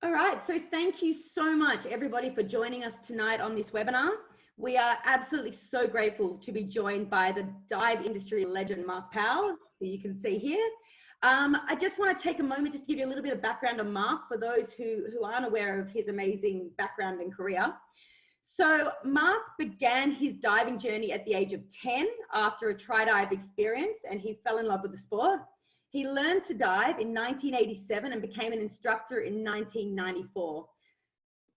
All right, so thank you so much, everybody, for joining us tonight on this webinar. We are absolutely so grateful to be joined by the dive industry legend, Mark Powell, who you can see here. I just want to take a moment just to give you a little bit of background on Mark for those who aren't aware of his amazing background and career. So Mark began his diving journey at the age of 10 after a tri-dive experience, and he fell in love with the sport. He learned to dive in 1987 and became an instructor in 1994.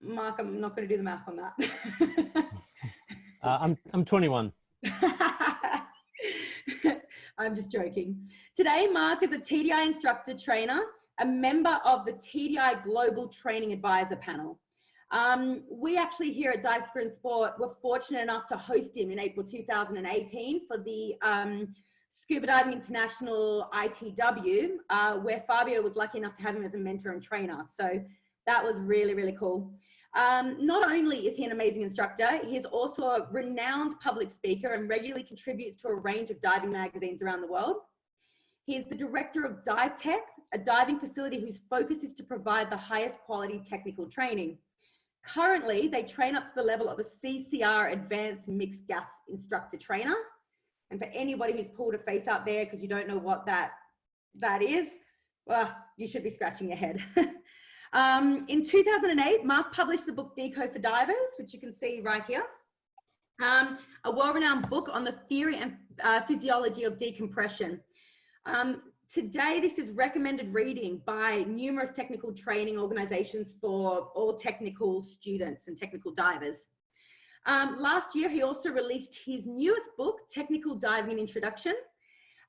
Mark, I'm not going to do the math on that. I'm 21. I'm just joking. Today, Mark is a TDI instructor trainer, a member of the TDI Global Training Advisory Panel. We actually here at Dive Sport and Sport were fortunate enough to host him in April 2018 for the Scuba Diving International ITW, where Fabio was lucky enough to have him as a mentor and trainer. So that was really, really cool. Not only is he an amazing instructor, he is also a renowned public speaker and regularly contributes to a range of diving magazines around the world. He is the director of Dive Tech, a diving facility whose focus is to provide the highest quality technical training. Currently, they train up to the level of a CCR Advanced Mixed Gas Instructor Trainer. And for anybody who's pulled a face out there because you don't know what that is, well, you should be scratching your head. In 2008, Mark published the book Deco for Divers, which you can see right here. A well-renowned book on the theory and physiology of decompression. Today, this is recommended reading by numerous technical training organizations for all technical students and technical divers. Last year, he also released his newest book, Technical Diving Introduction.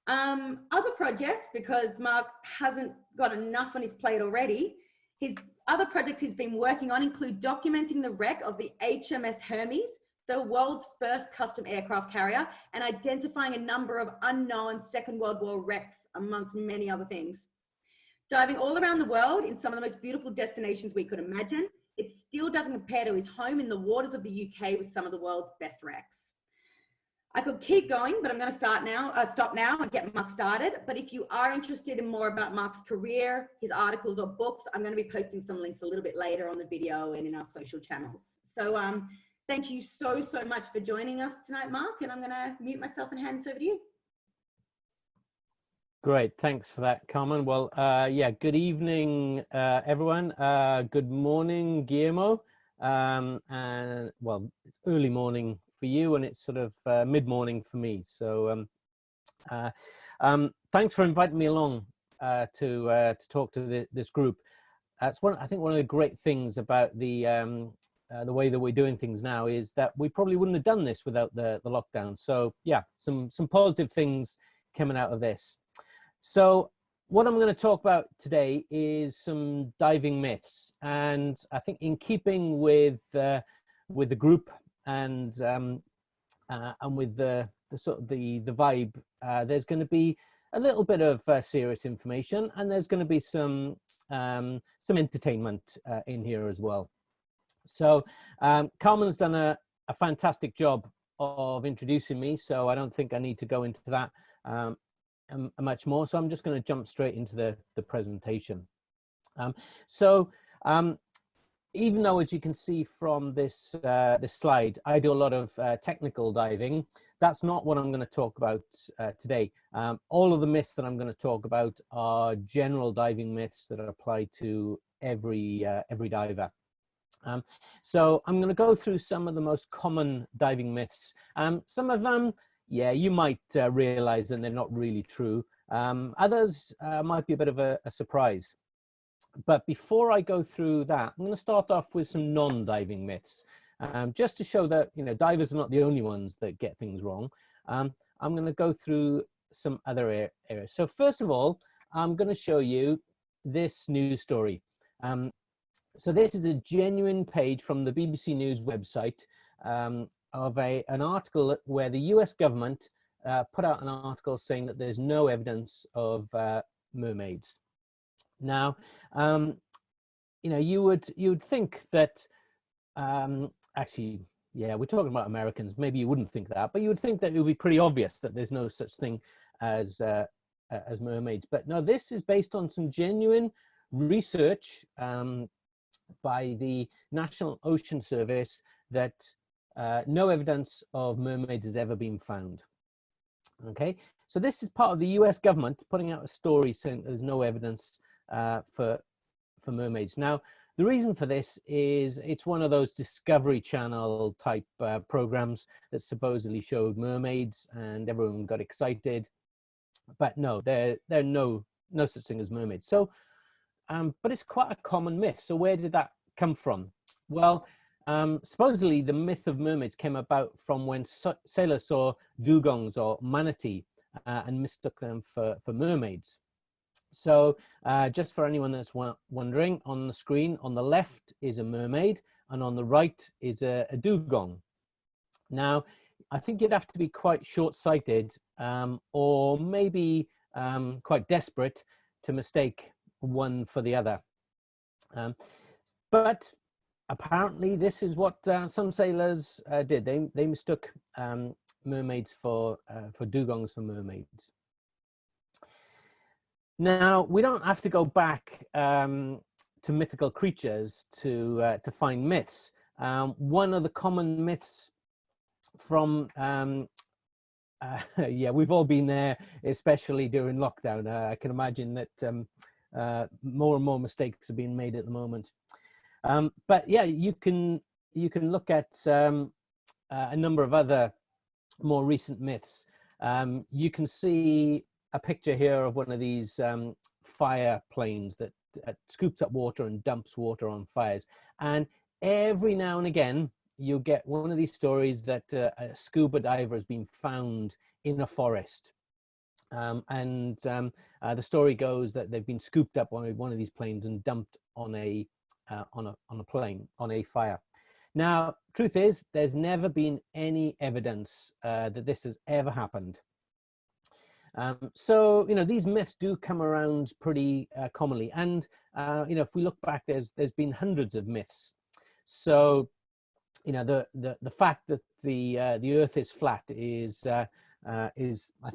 Other projects, because Mark hasn't got enough on his plate already, his other projects he's been working on include documenting the wreck of the HMS Hermes, the world's first custom aircraft carrier, and identifying a number of unknown Second World War wrecks, amongst many other things. Diving all around the world in some of the most beautiful destinations we could imagine, it still doesn't compare to his home in the waters of the UK with some of the world's best wrecks. I could keep going, but I'm going to stop now and get Mark started. But if you are interested in more about Mark's career, his articles or books, I'm going to be posting some links a little bit later on the video and in our social channels. So thank you so much for joining us tonight, Mark. And I'm going to mute myself and hand this over to you. Great, thanks for that, Carmen. Well, yeah, good evening, everyone. Good morning, Guillermo. And well, it's early morning for you, and it's sort of mid-morning for me. So, thanks for inviting me along to talk to this group. That's I think one of the great things about the way that we're doing things now is that we probably wouldn't have done this without the lockdown. So, yeah, some positive things coming out of this. So what I'm going to talk about today is some diving myths, and I think in keeping with the group and with the sort of the vibe, there's going to be a little bit of serious information, and there's going to be some entertainment in here as well. So Carmen's done a fantastic job of introducing me, so I don't think I need to go into that much more, so I'm just going to jump straight into the presentation. Even though, as you can see from this slide, I do a lot of technical diving, that's not what I'm going to talk about today. All of the myths that I'm going to talk about are general diving myths that are applied to every diver. So I'm going to go through some of the most common diving myths. Some of them, yeah, you might realize that they're not really true. Others might be a bit of a surprise. But before I go through that, I'm going to start off with some non-diving myths, just to show that, you know, divers are not the only ones that get things wrong. I'm going to go through some other areas. So first of all, I'm going to show you this news story. So this is a genuine page from the BBC News website, of an article where the US government put out an article saying that there's no evidence of mermaids. Now, you know, you would think that actually, yeah, we're talking about Americans. Maybe you wouldn't think that, but you would think that it would be pretty obvious that there's no such thing as mermaids. But no, this is based on some genuine research by the National Ocean Service that no evidence of mermaids has ever been found. Okay, so this is part of the US government putting out a story saying there's no evidence for mermaids. Now, the reason for this is it's one of those Discovery Channel type programs that supposedly showed mermaids and everyone got excited. But no, there are no such thing as mermaids. So, but it's quite a common myth. So where did that come from? Well, supposedly the myth of mermaids came about from when sailors saw dugongs or manatee and mistook them for mermaids. So just for anyone that's wondering, on the screen on the left is a mermaid and on the right is a dugong. Now, I think you'd have to be quite short-sighted or maybe quite desperate to mistake one for the other. But apparently this is what some sailors did. They mistook mermaids for dugongs for mermaids. Now, we don't have to go back to mythical creatures to find myths. One of the common myths from, yeah, we've all been there, especially during lockdown. I can imagine that more and more mistakes are being made at the moment. But yeah, you can look at a number of other more recent myths. You can see a picture here of one of these fire planes that scoops up water and dumps water on fires. And every now and again, you'll get one of these stories that a scuba diver has been found in a forest. The story goes that they've been scooped up by one of these planes and dumped on a fire. Now, truth is, there's never been any evidence that this has ever happened. So, you know, these myths do come around pretty commonly. And, you know, if we look back, there's been hundreds of myths. So, you know, the fact that the Earth is flat is, I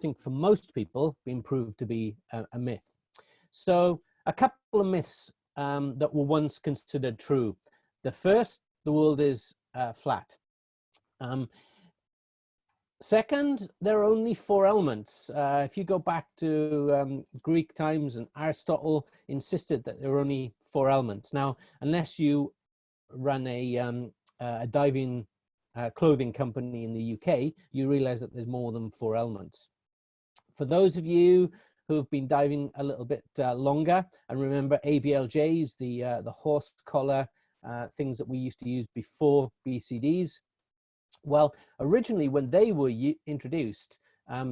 think, for most people, been proved to be a myth. So, a couple of myths that were once considered true. The first, the world is flat. Second, there are only 4 elements. If you go back to Greek times, and Aristotle insisted that there are only 4 elements. Now, unless you run a diving clothing company in the UK, you realize that there's more than 4 elements. For those of you who have been diving a little bit longer and remember ABLJs, the horse collar things that we used to use before BCDs, well, originally when they were introduced,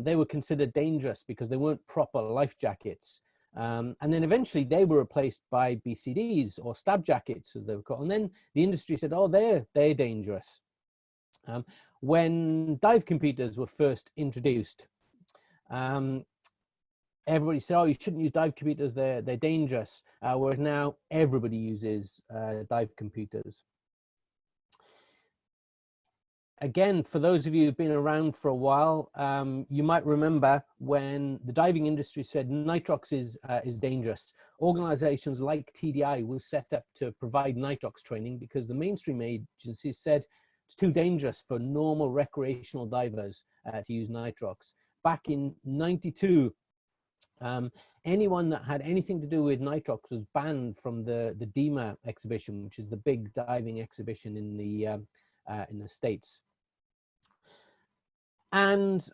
they were considered dangerous because they weren't proper life jackets. And then eventually they were replaced by BCDs, or stab jackets as they were called. And then the industry said, oh, they're dangerous. When dive computers were first introduced, everybody said, oh, you shouldn't use dive computers, they're dangerous. Whereas now everybody uses dive computers. Again, for those of you who've been around for a while, you might remember when the diving industry said nitrox is dangerous. Organizations like TDI were set up to provide nitrox training because the mainstream agencies said it's too dangerous for normal recreational divers to use nitrox. Back in '92, anyone that had anything to do with nitrox was banned from the DEMA exhibition, which is the big diving exhibition in the States. And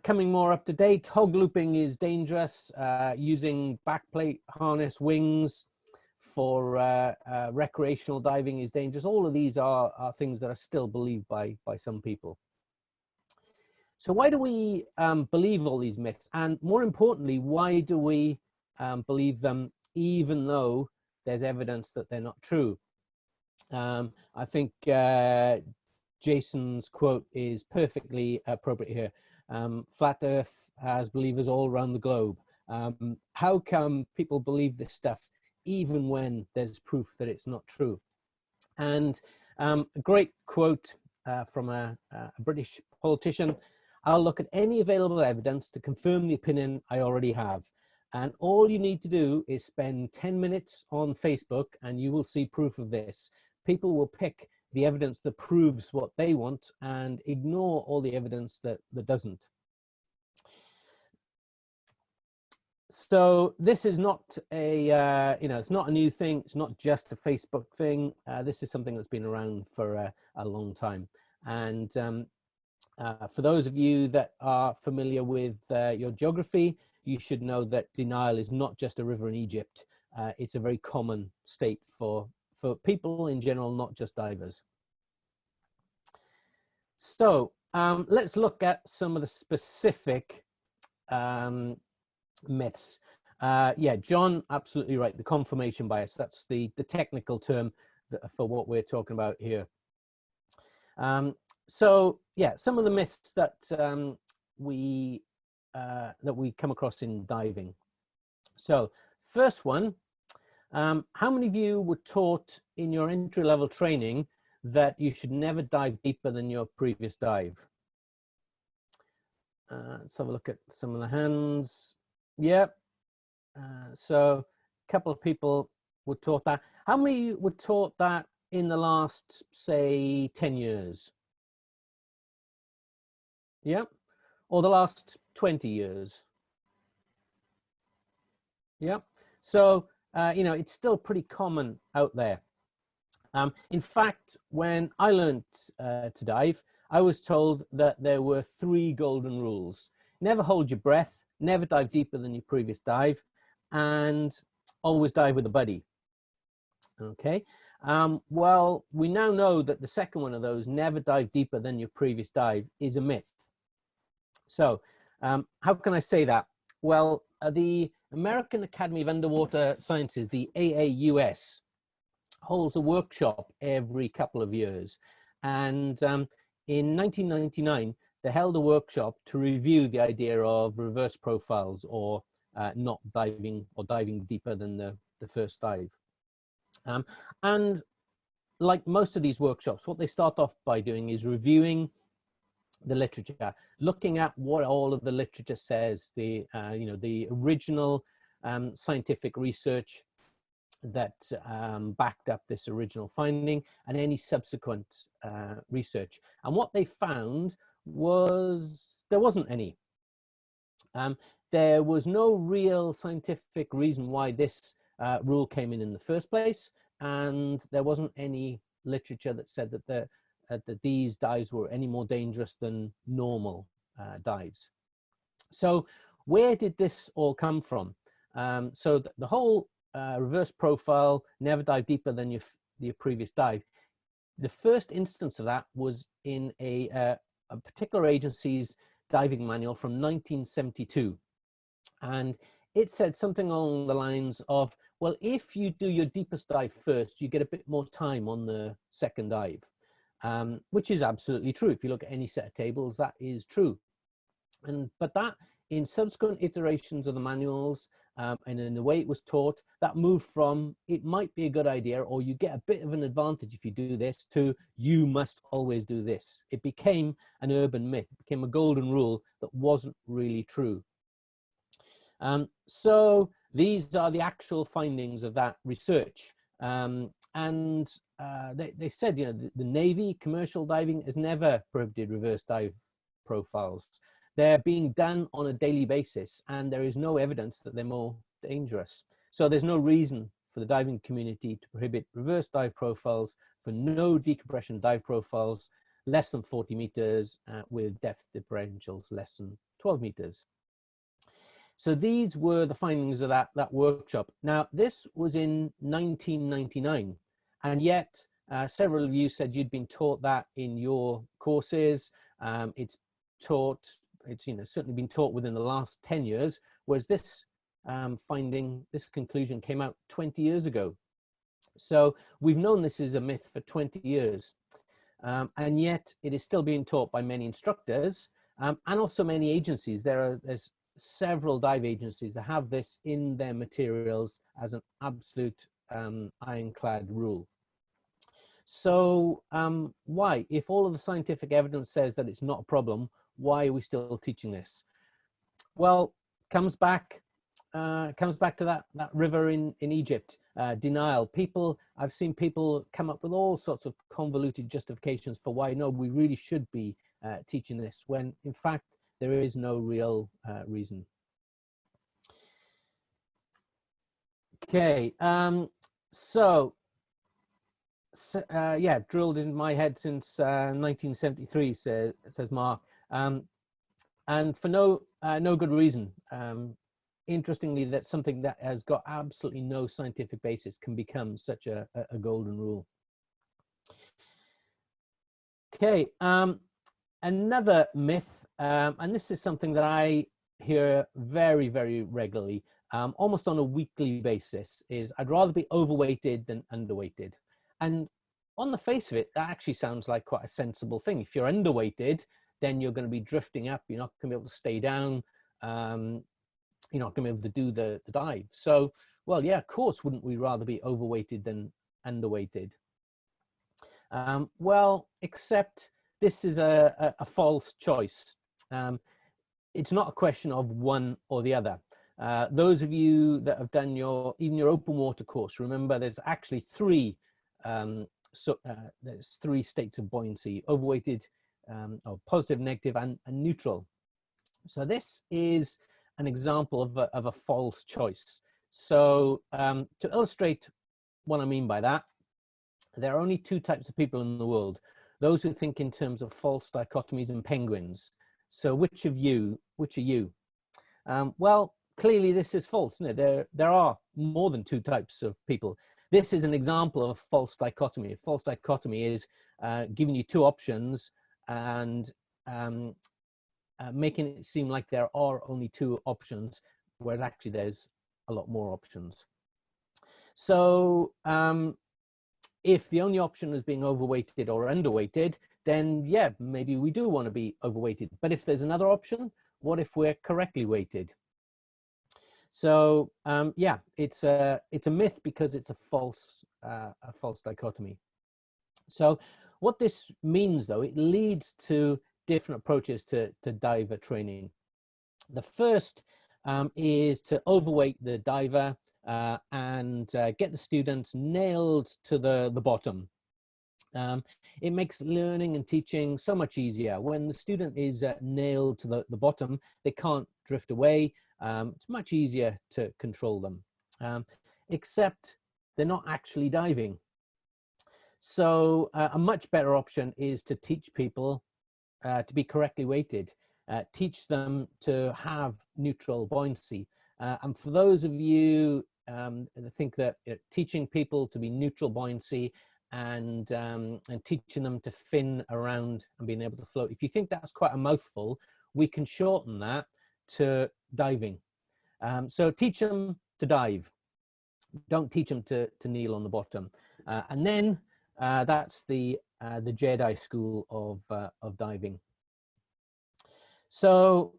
coming more up to date, hog looping is dangerous. Using backplate harness wings for recreational diving is dangerous. All of these are things that are still believed by some people. So why do we believe all these myths? And more importantly, why do we believe them even though there's evidence that they're not true? I think Jason's quote is perfectly appropriate here. Flat Earth has believers all around the globe. How come people believe this stuff even when there's proof that it's not true? And a great quote from a British politician: I'll look at any available evidence to confirm the opinion I already have. And all you need to do is spend 10 minutes on Facebook and you will see proof of this. People will pick the evidence that proves what they want and ignore all the evidence that doesn't. So this is not a, it's not a new thing. It's not just a Facebook thing. This is something that's been around for a long time. And for those of you that are familiar with your geography, you should know that denial is not just a river in Egypt. It's a very common state for people in general, not just divers. So let's look at some of the specific myths. Yeah, John, absolutely right. The confirmation bias, that's the technical term for what we're talking about here. So yeah, some of the myths that we come across in diving. So first one, how many of you were taught in your entry-level training that you should never dive deeper than your previous dive? Let's have a look at some of the hands. Yeah, so a couple of people were taught that. How many were taught that in the last, say, 10 years? Yeah, or the last 20 years? Yeah, so, it's still pretty common out there. In fact, when I learned to dive, I was told that there were 3 golden rules. Never hold your breath, never dive deeper than your previous dive, and always dive with a buddy. Okay, well, we now know that the second one of those, never dive deeper than your previous dive, is a myth. So how can I say that? Well, the American Academy of Underwater Sciences, the AAUS, holds a workshop every couple of years. And in 1999, they held a workshop to review the idea of reverse profiles, or not diving, or diving deeper than the first dive. And like most of these workshops, what they start off by doing is reviewing the literature, looking at what all of the literature says, the original scientific research that backed up this original finding, and any subsequent research. And what they found was there wasn't any. There was no real scientific reason why this rule came in the first place, and there wasn't any literature that said that that these dives were any more dangerous than normal dives. So where did this all come from? So the whole reverse profile, never dive deeper than your previous dive, the first instance of that was in a particular agency's diving manual from 1972. And it said something along the lines of, well, if you do your deepest dive first, you get a bit more time on the second dive, which is absolutely true. If you look at any set of tables, that is true. But that, in subsequent iterations of the manuals, and in the way it was taught, that moved from, it might be a good idea, or you get a bit of an advantage if you do this, to you must always do this. It became an urban myth. It became a golden rule that wasn't really true. So these are the actual findings of that research. They said, the Navy commercial diving has never prohibited reverse dive profiles. They're being done on a daily basis, and there is no evidence that they're more dangerous. So there's no reason for the diving community to prohibit reverse dive profiles for no decompression dive profiles less than 40 meters with depth differentials less than 12 meters. So these were the findings of that workshop. Now, this was in 1999, and yet several of you said you'd been taught that in your courses. It's certainly been taught within the last 10 years, whereas this this conclusion came out 20 years ago. So we've known this is a myth for 20 years, and yet it is still being taught by many instructors and also many agencies. There's several dive agencies that have this in their materials as an absolute ironclad rule. So why, if all of the scientific evidence says that it's not a problem, why are we still teaching this? Well, comes back comes back to that river in Egypt, denial. I've seen people come up with all sorts of convoluted justifications for why, no, we really should be teaching this, when in fact there is no real reason. Okay, yeah, drilled in my head since 1973, says Mark, and for no good reason. Interestingly, that something that has got absolutely no scientific basis can become such a golden rule. Okay, another myth, and this is something that I hear very, very regularly, almost on a weekly basis, is I'd rather be overweighted than underweighted. And on the face of it, that actually sounds like quite a sensible thing. If you're underweighted, then you're going to be drifting up. You're not going to be able to stay down. You're not going to be able to do the dive. So, well, yeah, of course, wouldn't we rather be overweighted than underweighted? Well, except this is a false choice. It's not a question of one or the other. Those of you that have done even your open water course, remember there's actually three there's three states of buoyancy: overweighted, or positive, negative, and neutral. So this is an example of a false choice. So to illustrate what I mean by that, there are only two types of people in the world: those who think in terms of false dichotomies and penguins. So which are you? Well, clearly this is false, isn't it? There are more than two types of people. This is an example of a false dichotomy. A false dichotomy is giving you two options and making it seem like there are only two options, whereas actually there's a lot more options. So if the only option is being overweighted or underweighted, then yeah, maybe we do want to be overweighted. But if there's another option, what if we're correctly weighted? So yeah, it's a myth because it's a false dichotomy. So what this means, though, it leads to different approaches to diver training. The first is to overweight the diver and get the students nailed to the bottom. It makes learning and teaching so much easier. When the student is nailed to the bottom, they can't drift away. It's much easier to control them, except they're not actually diving. So a much better option is to teach people to be correctly weighted, teach them to have neutral buoyancy. And for those of you that think that teaching people to be neutral buoyancy and teaching them to fin around and being able to float, if you think that's quite a mouthful, we can shorten that to diving. So teach them to dive. Don't teach them to kneel on the bottom. And then that's the Jedi school of diving. So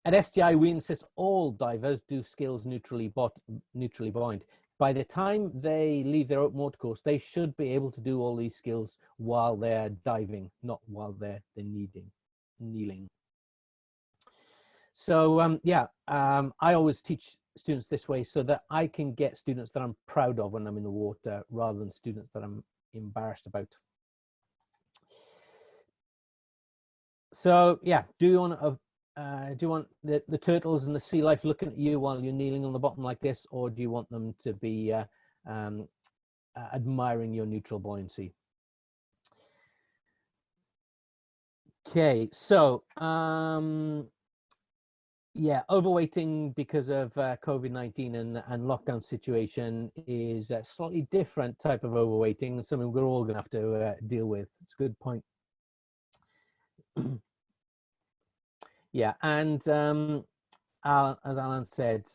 at SDI, we insist all divers do skills neutrally buoyant. By the time they leave their open water course, they should be able to do all these skills while they're diving, not while they're kneeling. So yeah, I always teach students this way so that I can get students that I'm proud of when I'm in the water, rather than students that I'm embarrassed about. So yeah, do you want the turtles and the sea life looking at you while you're kneeling on the bottom like this, or do you want them to be admiring your neutral buoyancy? Okay, so yeah, overweighting because of COVID-19 and lockdown situation is a slightly different type of overweighting, something we're all going to have to deal with. It's a good point. Yeah, and as Alan said,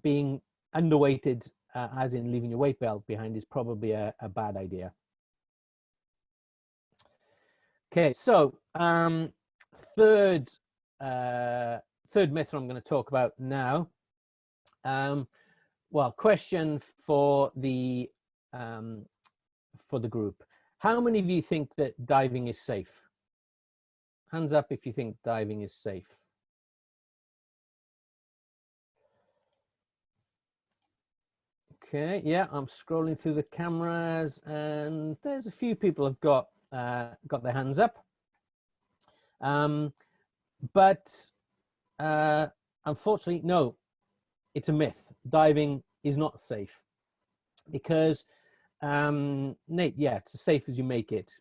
being underweighted, as in leaving your weight belt behind, is probably a bad idea. Okay, so third myth I'm going to talk about now. Well, question for the group: how many of you think that diving is safe? Hands up if you think diving is safe. Okay, yeah, I'm scrolling through the cameras, and there's a few people have got their hands up. But unfortunately, no, it's a myth. Diving is not safe because, Nate, yeah, it's as safe as you make it.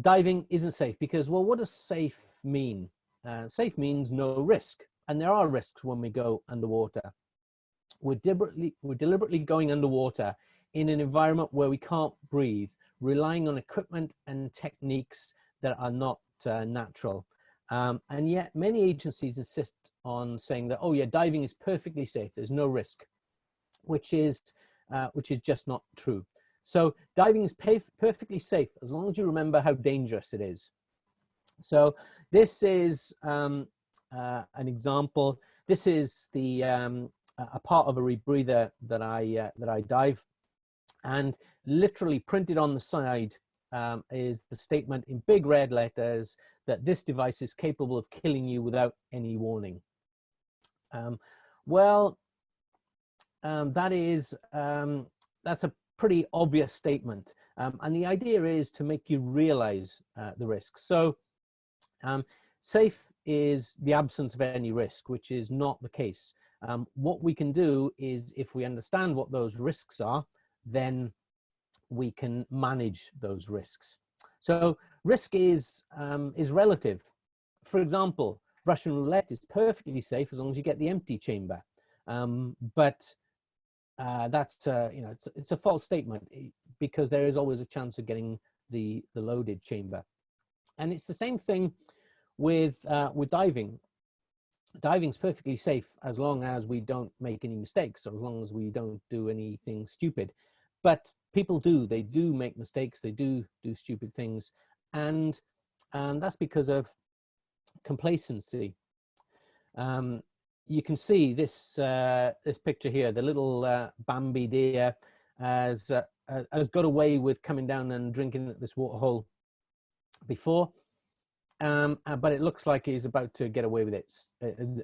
Diving isn't safe because, well, what does safe mean? Safe means no risk, and there are risks when we go underwater. We're deliberately going underwater in an environment where we can't breathe, relying on equipment and techniques that are not natural. And yet many agencies insist on saying that, oh yeah, diving is perfectly safe, there's no risk, which is just not true. So diving is perfectly safe as long as you remember how dangerous it is. So this is an example. This is a part of a rebreather that I dive, and literally printed on the side is the statement in big red letters that this device is capable of killing you without any warning. That's a pretty obvious statement, and the idea is to make you realize the risk. So safe is the absence of any risk, which is not the case. What we can do is, if we understand what those risks are, then we can manage those risks. So risk is relative. For example, Russian roulette is perfectly safe as long as you get the empty chamber, but that's it's a false statement, because there is always a chance of getting the loaded chamber. And it's the same thing with diving. Diving's perfectly safe as long as we don't make any mistakes, or as long as we don't do anything stupid. But people do. They do make mistakes. They do stupid things, and that's because of complacency. You can see this this picture here. The little Bambi deer has got away with coming down and drinking at this waterhole before. But it looks like he's about to get away with it,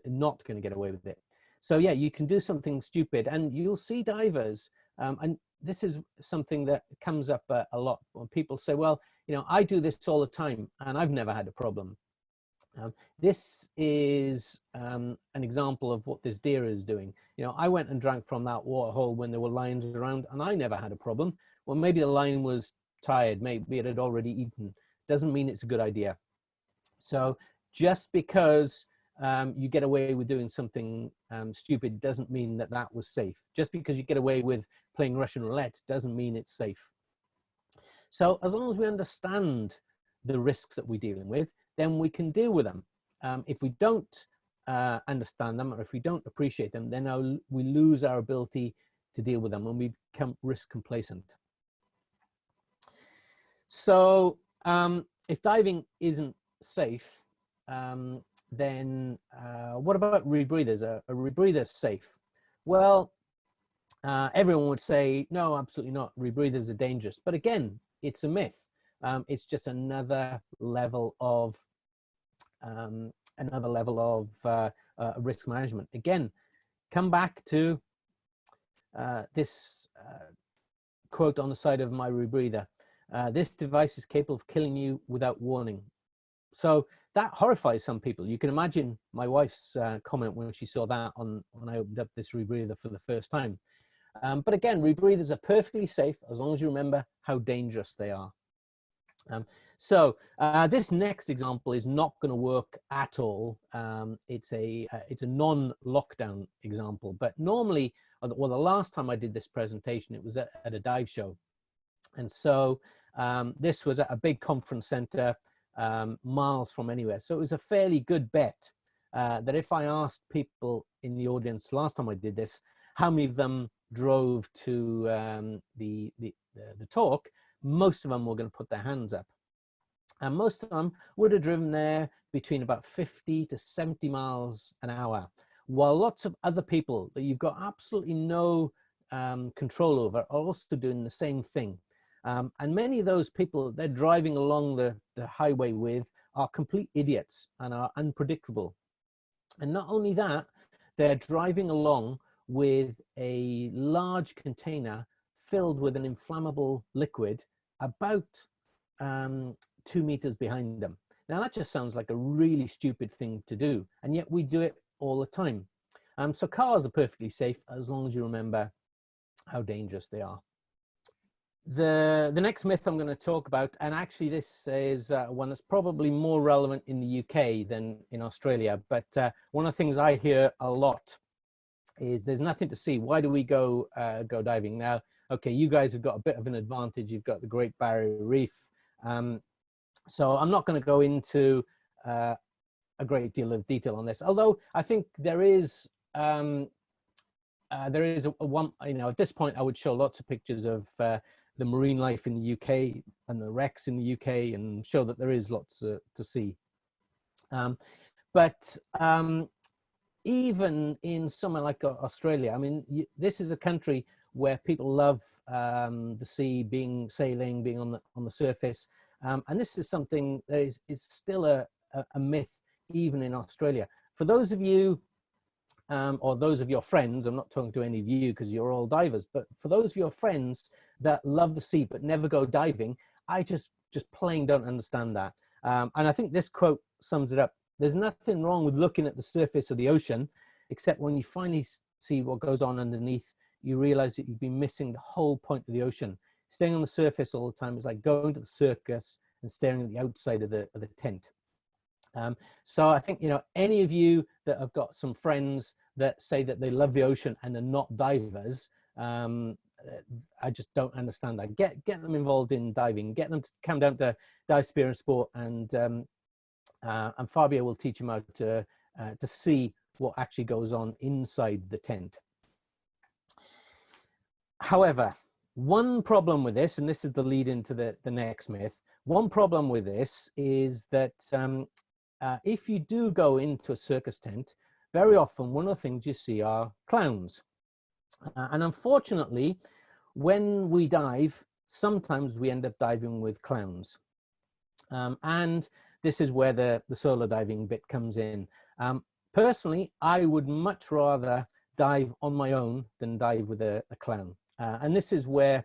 not going to get away with it. So yeah, you can do something stupid, and you'll see divers, and this is something that comes up a lot when people say, well, you know, I do this all the time and I've never had a problem. This is an example of what this deer is doing. You know, I went and drank from that waterhole when there were lions around, and I never had a problem. Well, maybe the lion was tired, maybe it had already eaten. Doesn't mean it's a good idea. So just because you get away with doing something stupid doesn't mean that that was safe. Just because you get away with playing Russian roulette doesn't mean it's safe. So as long as we understand the risks that we're dealing with, then we can deal with them. If we don't understand them, or if we don't appreciate them, then we lose our ability to deal with them, and we become risk complacent. So if diving isn't safe, then what about rebreathers? A rebreather safe? Well, everyone would say, no, absolutely not. Rebreathers are dangerous. But again, it's a myth. It's just another level of risk management. Again, come back to this quote on the side of my rebreather. This device is capable of killing you without warning. So that horrifies some people. You can imagine my wife's comment when she saw that when I opened up this rebreather for the first time. But again, rebreathers are perfectly safe as long as you remember how dangerous they are. So this next example is not going to work at all. It's a non-lockdown example. But normally, well, the last time I did this presentation, it was at a dive show. And so this was at a big conference center, miles from anywhere. So it was a fairly good bet that if I asked people in the audience last time I did this, how many of them drove to the talk, most of them were going to put their hands up. And most of them would have driven there between about 50 to 70 miles an hour, while lots of other people that you've got absolutely no control over are also doing the same thing. And many of those people they're driving along the highway with are complete idiots and are unpredictable. And not only that, they're driving along with a large container filled with an inflammable liquid about 2 meters behind them. Now that just sounds like a really stupid thing to do, and yet we do it all the time. So cars are perfectly safe as long as you remember how dangerous they are. The next myth I'm going to talk about, and actually this is one that's probably more relevant in the UK than in Australia, but one of the things I hear a lot is there's nothing to see. Why do we go diving? Now, okay, you guys have got a bit of an advantage. You've got the Great Barrier Reef. So I'm not going to go into a great deal of detail on this, although I think there is one, you know, at this point I would show lots of pictures of the marine life in the UK and the wrecks in the UK and show that there is lots to see. But even in somewhere like Australia, I mean, this is a country where people love the sea, sailing, being on the surface. And this is something that is still a myth even in Australia. For those of you, or those of your friends, I'm not talking to any of you because you're all divers, but for those of your friends that love the sea but never go diving, I just plain don't understand that. And I think this quote sums it up. There's nothing wrong with looking at the surface of the ocean, except when you finally see what goes on underneath, you realize that you've been missing the whole point of the ocean. Staying on the surface all the time is like going to the circus and staring at the outside of the tent. So I think, you know, any of you that have got some friends that say that they love the ocean and are not divers, I just don't understand that. Get them involved in diving, get them to come down to Dive Spear and Sport, and Fabio will teach them how to see what actually goes on inside the tent. However, one problem with this, and this is the lead into the next myth, one problem with this is that if you do go into a circus tent, very often one of the things you see are clowns. And unfortunately, when we dive, sometimes we end up diving with clowns. And this is where the solo diving bit comes in. Personally, I would much rather dive on my own than dive with a clown. And this is where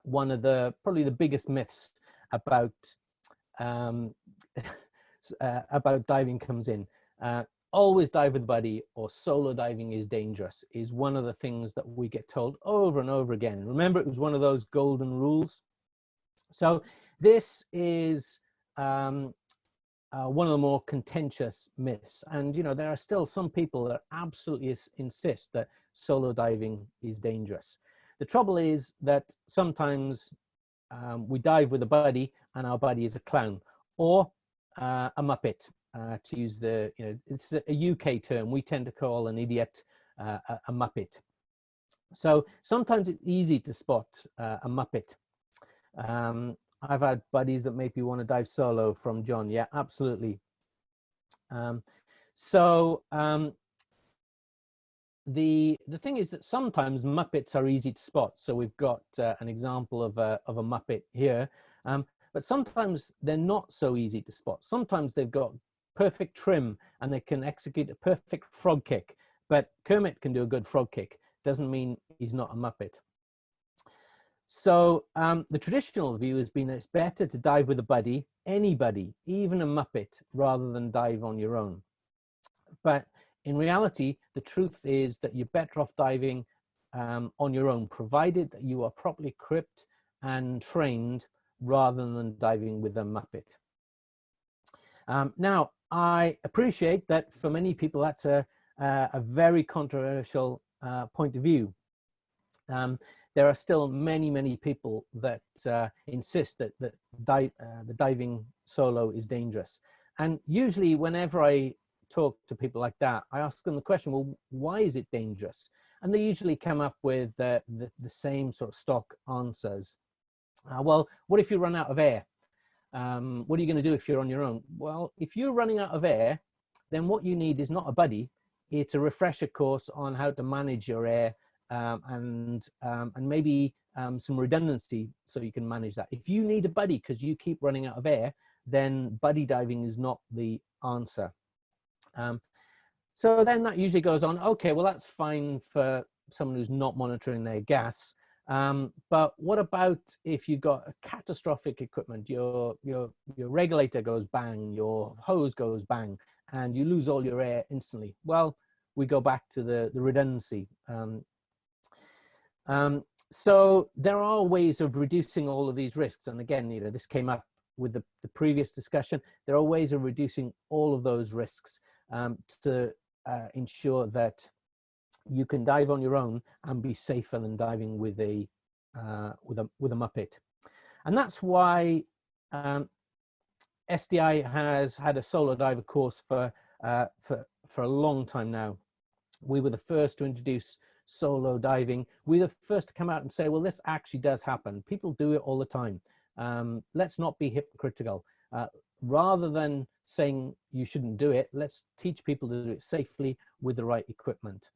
one of probably the biggest myths about diving comes in. Always dive with a buddy, or solo diving is dangerous, is one of the things that we get told over and over again. Remember, it was one of those golden rules. So this is one of the more contentious myths. And, you know, there are still some people that absolutely insist that solo diving is dangerous. The trouble is that sometimes we dive with a buddy and our buddy is a clown or a muppet, to use the, you know, it's a UK term. We tend to call an idiot a muppet. So sometimes it's easy to spot a muppet. I've had buddies that make me want to dive solo from John. Yeah, absolutely. The thing is that sometimes muppets are easy to spot. So we've got an example of a muppet here, but sometimes they're not so easy to spot. Sometimes they've got perfect trim and they can execute a perfect frog kick, but Kermit can do a good frog kick. Doesn't mean he's not a muppet. So the traditional view has been that it's better to dive with a buddy, anybody, even a muppet, rather than dive on your own. But in reality, the truth is that you're better off diving on your own, provided that you are properly equipped and trained, rather than diving with a muppet. Now, I appreciate that for many people that's a very controversial point of view. There are still many people that insist that the diving solo is dangerous. And usually whenever I talk to people like that, I ask them the question, well, why is it dangerous? And they usually come up with the same sort of stock answers. Well, what if you run out of air? What are you going to do if you're on your own? Well, if you're running out of air, then what you need is not a buddy. It's a refresher course on how to manage your air, and maybe some redundancy so you can manage that. If you need a buddy because you keep running out of air, then buddy diving is not the answer. So then that usually goes on, okay, well, that's fine for someone who's not monitoring their gas. But what about if you've got a catastrophic equipment, your regulator goes bang, your hose goes bang, and you lose all your air instantly? Well, we go back to the redundancy. So there are ways of reducing all of these risks. And again, this came up with the previous discussion. There are ways of reducing all of those risks to ensure that you can dive on your own and be safer than diving with a Muppet. And that's why SDI has had a solo diver course for a long time now. We were the first to introduce solo diving. We were the first to come out and say, well, this actually does happen. People do it all the time. Let's not be hypocritical. Rather than saying you shouldn't do it, let's teach people to do it safely with the right equipment.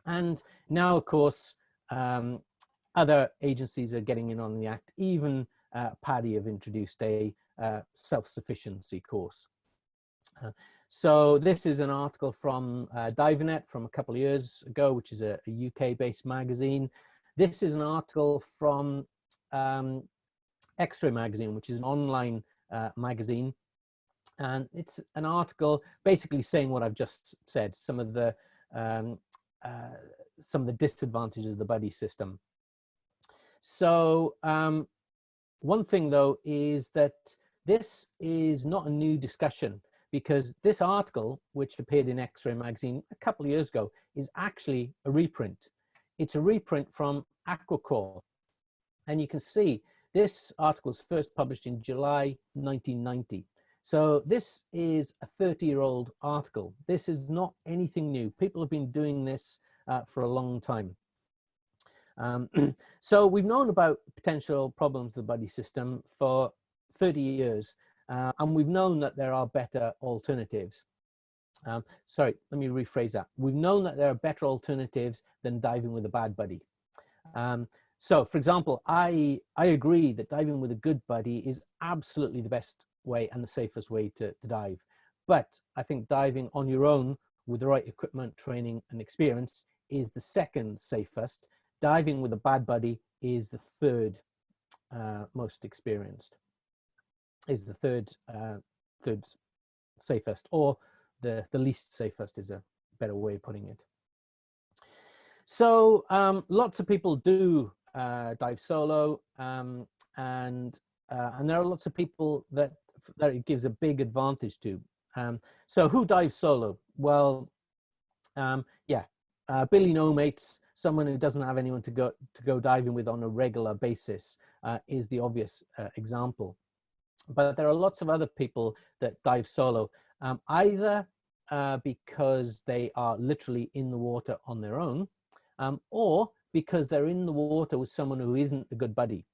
And now, of course, other agencies are getting in on the act. Even PADI have introduced a self-sufficiency course. So this is an article from DiverNet from a couple of years ago, which is a UK-based magazine. This is an article from X-Ray magazine, which is an online magazine. And it's an article basically saying what I've just said, some of the disadvantages of the buddy system. So one thing, though, is that this is not a new discussion, because this article, which appeared in X-Ray magazine a couple of years ago, is actually a reprint. It's a reprint from Aquacore. And you can see this article was first published in July 1990. So this is a 30-year-old article. This is not anything new. People have been doing this for a long time. So we've known about potential problems with the buddy system for 30 years. And we've known that there are better alternatives. Sorry, let me rephrase that. We've known that there are better alternatives than diving with a bad buddy. So, for example, I agree that diving with a good buddy is absolutely the best way and the safest way to dive. But I think diving on your own with the right equipment, training, and experience is the second safest. Diving with a bad buddy is the third most experienced. Is the third safest, or the least safest is a better way of putting it. So lots of people do dive solo, and there are lots of people that it gives a big advantage to. So who dives solo? Well, Billy No Mates, someone who doesn't have anyone to go diving with on a regular basis, is the obvious example. But there are lots of other people that dive solo, either because they are literally in the water on their own, or because they're in the water with someone who isn't a good buddy.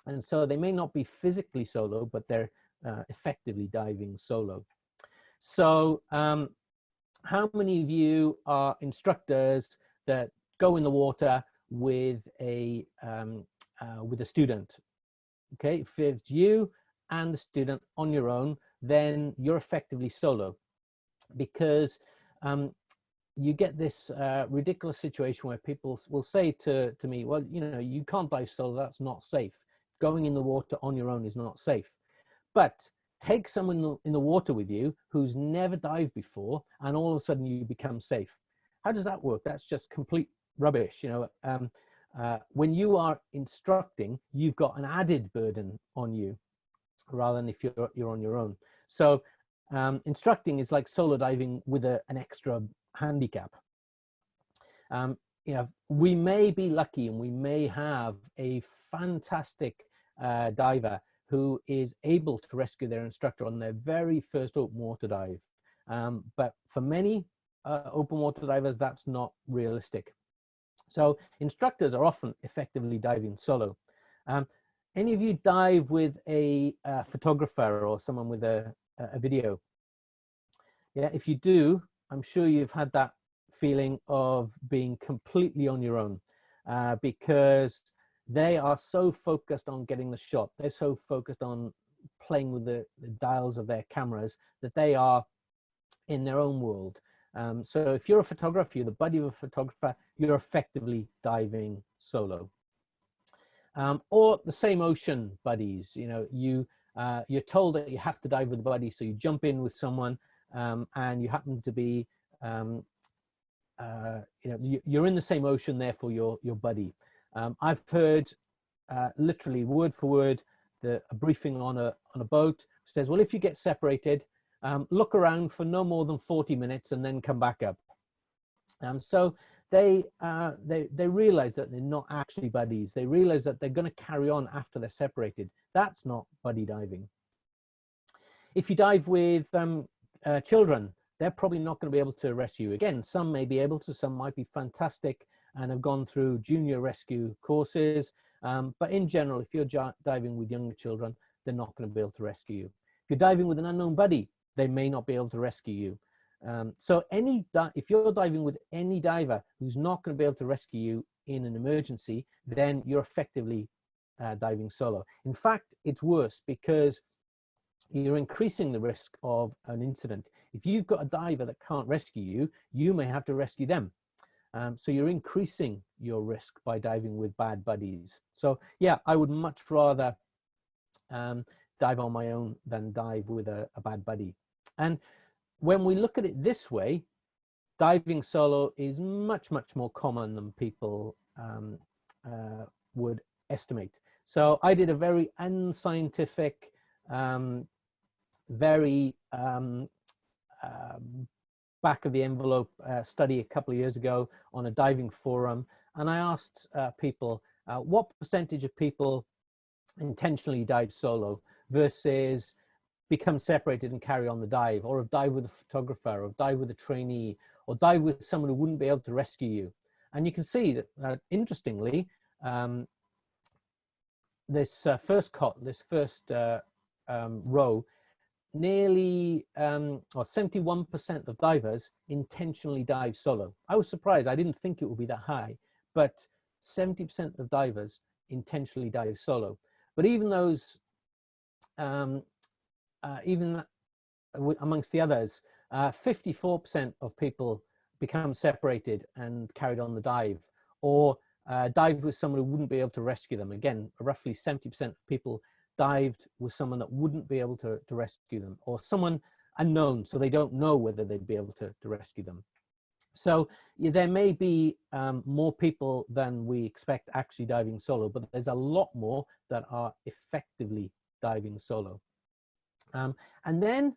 And so they may not be physically solo, but they're effectively diving solo. So how many of you are instructors that go in the water with a student? Okay, if it's you and the student on your own, then you're effectively solo, because you get this ridiculous situation where people will say to me, well, you can't dive solo, that's not safe. Going in the water on your own is not safe. But take someone in the water with you who's never dived before, and all of a sudden you become safe. How does that work? That's just complete rubbish. When you are instructing, you've got an added burden on you, rather than if you're on your own. So instructing is like solo diving with an extra handicap. We may be lucky and we may have a fantastic diver who is able to rescue their instructor on their very first open water dive. But for many open water divers, that's not realistic. So instructors are often effectively diving solo. Any of you dive with a photographer or someone with a video? Yeah, if you do, I'm sure you've had that feeling of being completely on your own, because they are so focused on getting the shot. They're so focused on playing with the dials of their cameras that they are in their own world. So if you're a photographer, you're the buddy of a photographer, you're effectively diving solo. Or the same ocean buddies, you know, you're told that you have to dive with a buddy, so you jump in with someone, and you happen to be, you know, you're in the same ocean, therefore you're your buddy. I've heard literally word for word a briefing on a boat says, well, if you get separated, look around for no more than 40 minutes and then come back up. So they realize that they're not actually buddies. They realize that they're going to carry on after they're separated. That's not buddy diving. If you dive with children, they're probably not going to be able to rescue. Again, some may be able to, some might be fantastic and have gone through junior rescue courses. But in general, if you're diving with younger children, they're not going to be able to rescue you. If you're diving with an unknown buddy, they may not be able to rescue you. So if you're diving with any diver who's not going to be able to rescue you in an emergency, then you're effectively diving solo. In fact, it's worse because you're increasing the risk of an incident. If you've got a diver that can't rescue you, you may have to rescue them. So you're increasing your risk by diving with bad buddies. So yeah, I would much rather dive on my own than dive with a bad buddy. And when we look at it this way, diving solo is much, much more common than people would estimate. So I did a very unscientific, very back of the envelope study a couple of years ago on a diving forum, and I asked people what percentage of people intentionally dive solo versus become separated and carry on the dive, or have dived with a photographer, or dive with a trainee, or dive with someone who wouldn't be able to rescue you. And you can see that interestingly, this first row, nearly or 71% of divers intentionally dive solo. I was surprised. I didn't think it would be that high, but 70% of divers intentionally dive solo. But even those, even amongst the others, 54% of people become separated and carried on the dive, or dived with someone who wouldn't be able to rescue them. Again, roughly 70% of people dived with someone that wouldn't be able to rescue them, or someone unknown, so they don't know whether they'd be able to rescue them. So yeah, there may be more people than we expect actually diving solo, but there's a lot more that are effectively diving solo. And then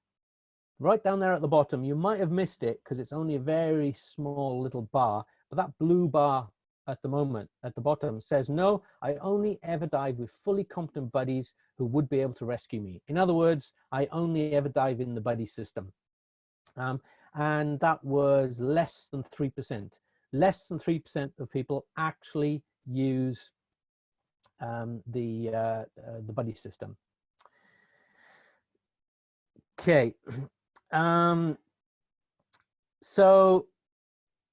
right down there at the bottom, you might have missed it because it's only a very small little bar, but that blue bar at the moment at the bottom says, no, I only ever dive with fully competent buddies who would be able to rescue me. In other words, I only ever dive in the buddy system. And that was less than 3%. Less than 3% of people actually use the buddy system. Okay, so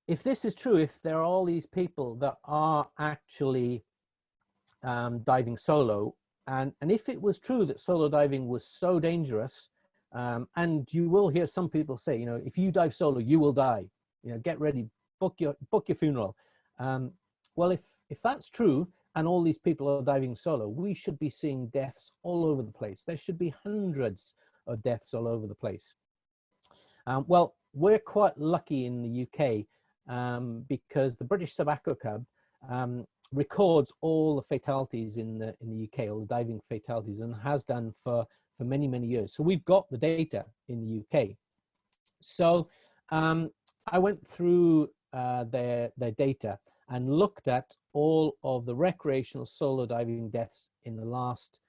if this is true, if there are all these people that are actually diving solo, and if it was true that solo diving was so dangerous, and you will hear some people say, you know, if you dive solo, you will die. You know, get ready, book your funeral. Well, if that's true, and all these people are diving solo, we should be seeing deaths all over the place. There should be hundreds of deaths all over the place. Well, we're quite lucky in the UK because the British Tobacco Club records all the fatalities in the UK, all the diving fatalities, and has done for many, many years. So we've got the data in the UK. So I went through their data and looked at all of the recreational solo diving deaths in the last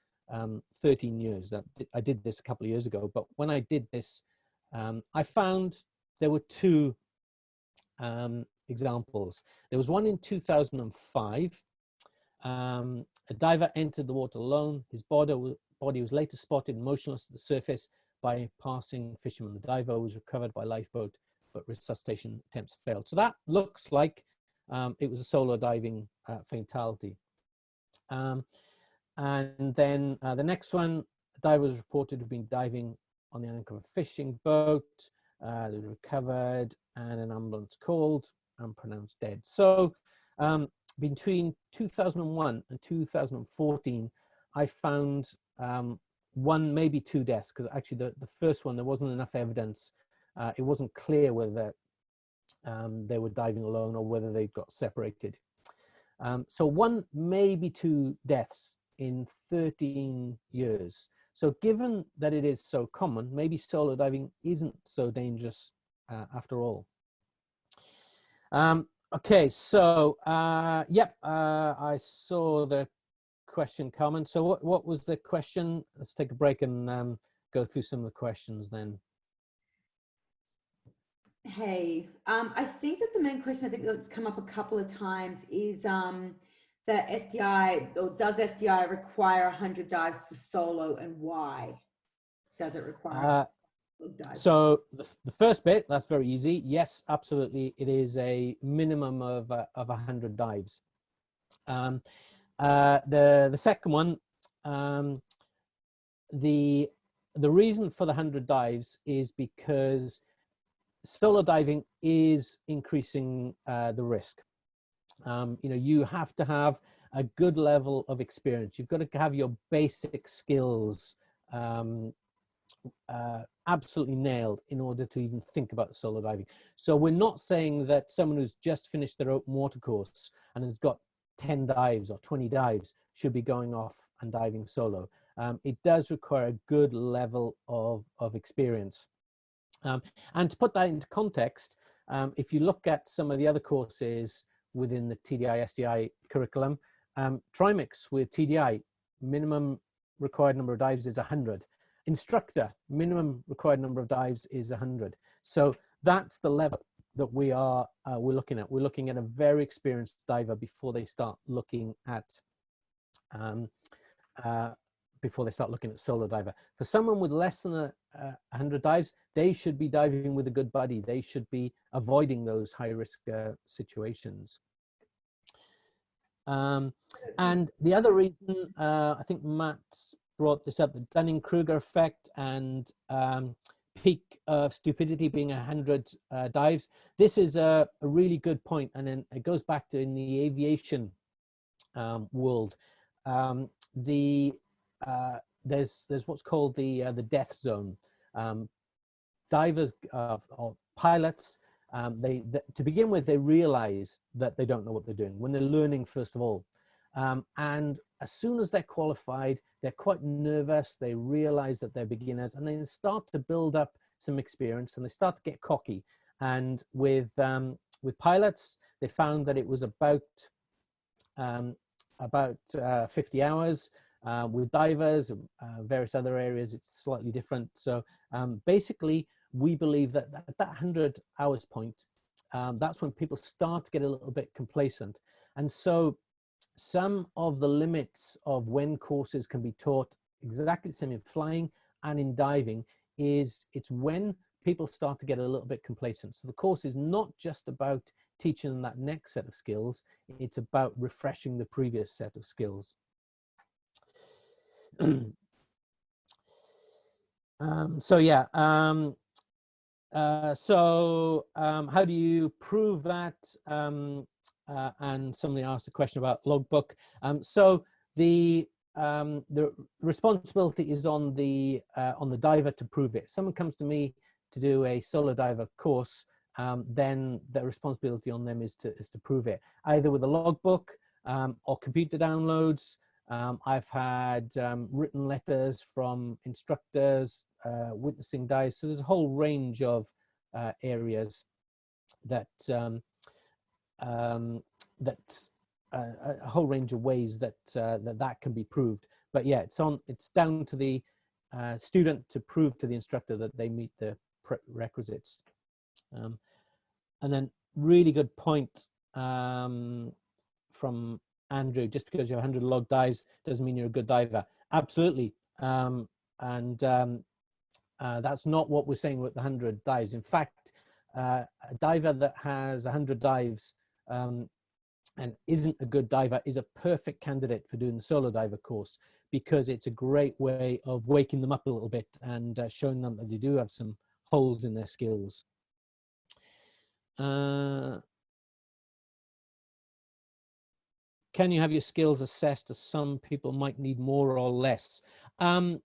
13 years. I did this a couple of years ago, but when I did this, I found there were two examples. There was one in 2005. A diver entered the water alone. His body was later spotted motionless at the surface by a passing fisherman. The diver was recovered by lifeboat, but resuscitation attempts failed. So that looks like it was a solo diving fatality. And then the next one, the diver was reported to have been diving on the anchor of a fishing boat. they recovered, and an ambulance called and pronounced dead. So between 2001 and 2014, I found one, maybe two deaths, because actually the first one, there wasn't enough evidence. It wasn't clear whether they were diving alone or whether they got separated. So one, maybe two deaths in 13 years. So given that it is so common, maybe solo diving isn't so dangerous after all. Okay, so yep, I saw the question comment. So what was the question? Let's take a break and go through some of the questions then. Hey, I think that the main question, I think that's come up a couple of times, is the SDI, or does SDI require 100 dives for solo, and why does it require dives? So the first bit, that's very easy. Yes, absolutely. It is a minimum of 100 dives. The second one, the reason for the 100 dives is because solo diving is increasing the risk. You know, you have to have a good level of experience. You've got to have your basic skills absolutely nailed in order to even think about solo diving. So we're not saying that someone who's just finished their open water course and has got 10 dives or 20 dives should be going off and diving solo. It does require a good level of experience. And to put that into context, if you look at some of the other courses within the TDI SDI curriculum, Trimix with TDI, minimum required number of dives is 100. Instructor, minimum required number of dives is 100. So that's the level that we're looking at. We're looking at a very experienced diver before they start looking at solo diver. For someone with less than 100 dives, they should be diving with a good buddy. They should be avoiding those high risk situations. And the other reason, I think Matt brought this up, the Dunning-Kruger effect and peak of stupidity being 100 dives. This is a really good point, and then it goes back to in the aviation world. There's what's called the death zone. Divers or pilots, to begin with, they realize that they don't know what they're doing when they're learning, first of all. And as soon as they're qualified, they're quite nervous. They realize that they're beginners, and they start to build up some experience, and they start to get cocky. And with pilots, they found that it was about 50 hours. With divers, various other areas, it's slightly different. So basically, we believe that at that 100 hours point, that's when people start to get a little bit complacent. And so some of the limits of when courses can be taught, exactly the same in flying and in diving, is it's when people start to get a little bit complacent. So the course is not just about teaching them that next set of skills, it's about refreshing the previous set of skills. So yeah, how do you prove that? And somebody asked a question about logbook. So the responsibility is on the diver to prove it. If someone comes to me to do a solo diver course, then the responsibility on them is to prove it, either with a logbook or computer downloads. I've had written letters from instructors witnessing dives. So there's a whole range of areas that a whole range of ways that that can be proved. But yeah, it's down to the student to prove to the instructor that they meet the prerequisites. And then really good point from Andrew, just because you have 100 log dives doesn't mean you're a good diver. Absolutely. That's not what we're saying with the 100 dives. In fact, a diver that has 100 dives and isn't a good diver is a perfect candidate for doing the solo diver course, because it's a great way of waking them up a little bit and showing them that they do have some holes in their skills. Can you have your skills assessed, as some people might need more or less? No,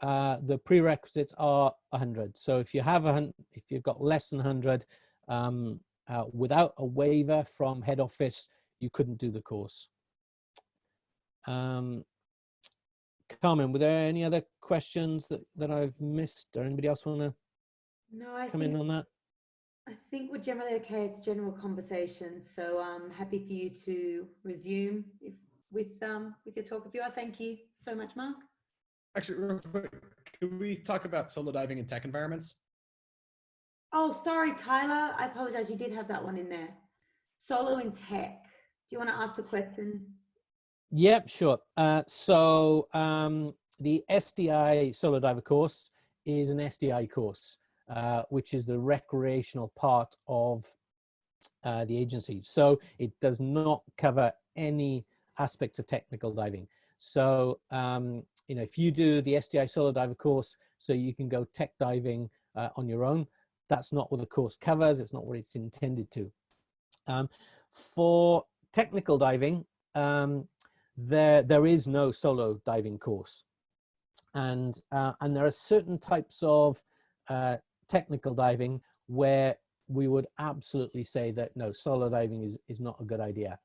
the prerequisites are 100. So if you have if you've got less than 100, without a waiver from head office, you couldn't do the course. Carmen, were there any other questions that I've missed, or anybody else want to come in on that? I think we're generally okay. It's general conversation, so I'm happy for you to resume with your talk, if you are. Thank you so much, Mark. Actually, real quick, can we talk about solo diving in tech environments? Oh, sorry, Tyler. I apologize. You did have that one in there. Solo in tech. Do you want to ask the question? Yep, sure. So the SDI Solo Diver course is an SDI course, which is the recreational part of the agency. So it does not cover any aspects of technical diving. So, you know, if you do the SDI Solo Diver course, so you can go tech diving on your own, that's not what the course covers. It's not what it's intended to. For technical diving, there is no solo diving course, and there are certain types of technical diving where we would absolutely say that no, solo diving is not a good idea.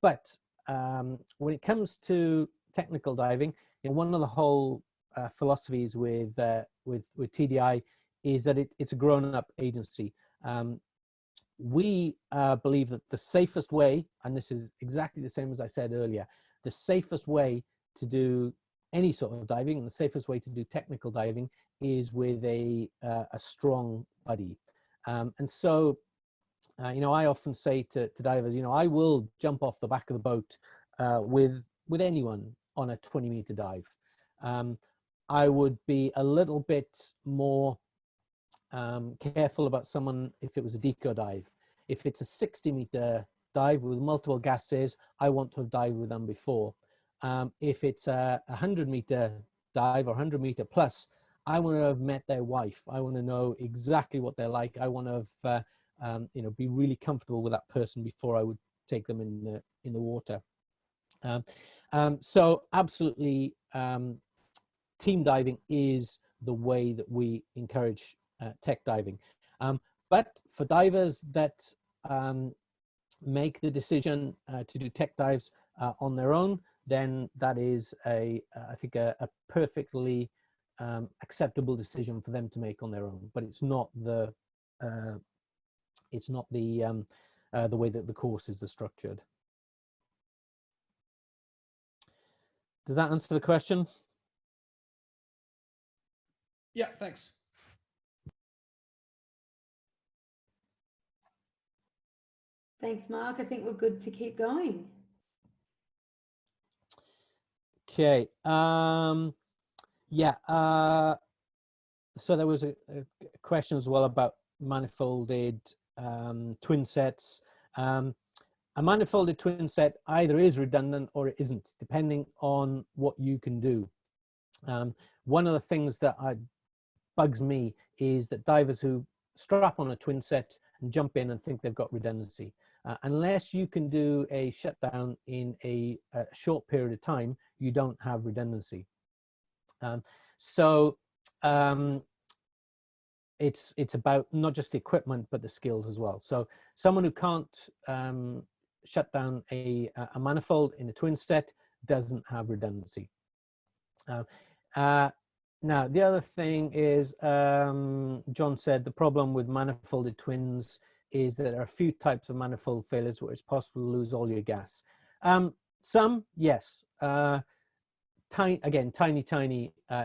But when it comes to technical diving, you know, one of the whole philosophies with TDI is that it's a grown-up agency. We believe that the safest way, and this is exactly the same as I said earlier, the safest way to do any sort of diving and the safest way to do technical diving is with a strong buddy. And so, you know, I often say to divers, you know, I will jump off the back of the boat with anyone on a 20-meter dive. I would be a little bit more careful about someone if it was a Deco dive. If it's a 60-meter dive with multiple gases, I want to have dived with them before. If it's a 100-meter dive or 100-meter plus, I want to have met their wife. I want to know exactly what they're like. I want to have, you know, be really comfortable with that person before I would take them in the water. So absolutely, team diving is the way that we encourage tech diving. But for divers that make the decision to do tech dives on their own, then that is I think a perfectly acceptable decision for them to make on their own. But it's not the way that the courses are structured. Does that answer the question? Yeah, thanks. Thanks, Mark. I think we're good to keep going. Okay. Yeah. So there was a question as well about manifolded twin sets. A manifolded twin set either is redundant or it isn't, depending on what you can do. One of the things that bugs me is that divers who strap on a twin set and jump in and think they've got redundancy. Unless you can do a shutdown in a short period of time, you don't have redundancy. It's about not just the equipment, but the skills as well. So someone who can't shut down a manifold in a twin set doesn't have redundancy. Now, the other thing is, John said the problem with manifolded twins is that there are a few types of manifold failures where it's possible to lose all your gas. Some, yes. Tiny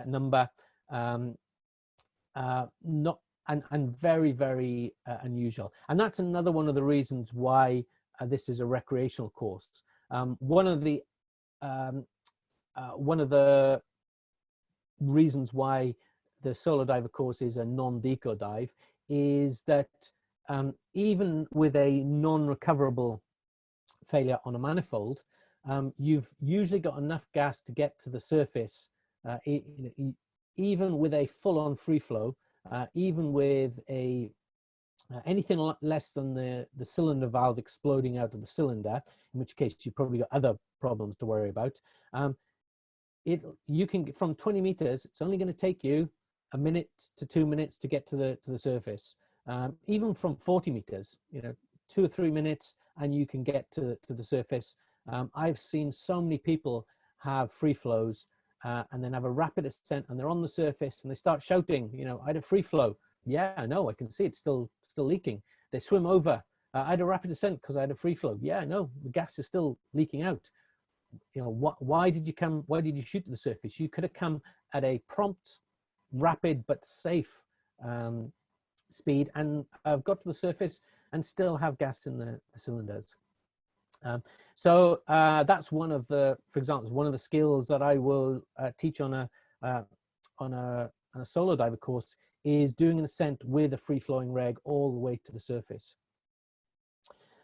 number. Not and very, very unusual. And that's another one of the reasons why this is a recreational course. One of the reasons why the solo diver course is a non-deco dive is that even with a non-recoverable failure on a manifold, you've usually got enough gas to get to the surface, even with a full-on free flow, even with a anything less than the cylinder valve exploding out of the cylinder, in which case you've probably got other problems to worry about. You can get from 20 meters, it's only going to take you a minute to 2 minutes to get to the surface. Even from 40 meters, 2 or 3 minutes and you can get to the surface. I've seen so many people have free flows and then have a rapid ascent, and they're on the surface and they start shouting, I had a free flow. Yeah, I know, I can see it's still leaking. They swim over. I had a rapid ascent because I had a free flow. Yeah, I know, the gas is still leaking out. Why did you shoot to the surface? You could have come at a prompt, rapid but safe speed and got to the surface and still have gas in the cylinders. So that's one of the, for example, one of the skills that I will teach on a solo diver course is doing an ascent with a free flowing reg all the way to the surface.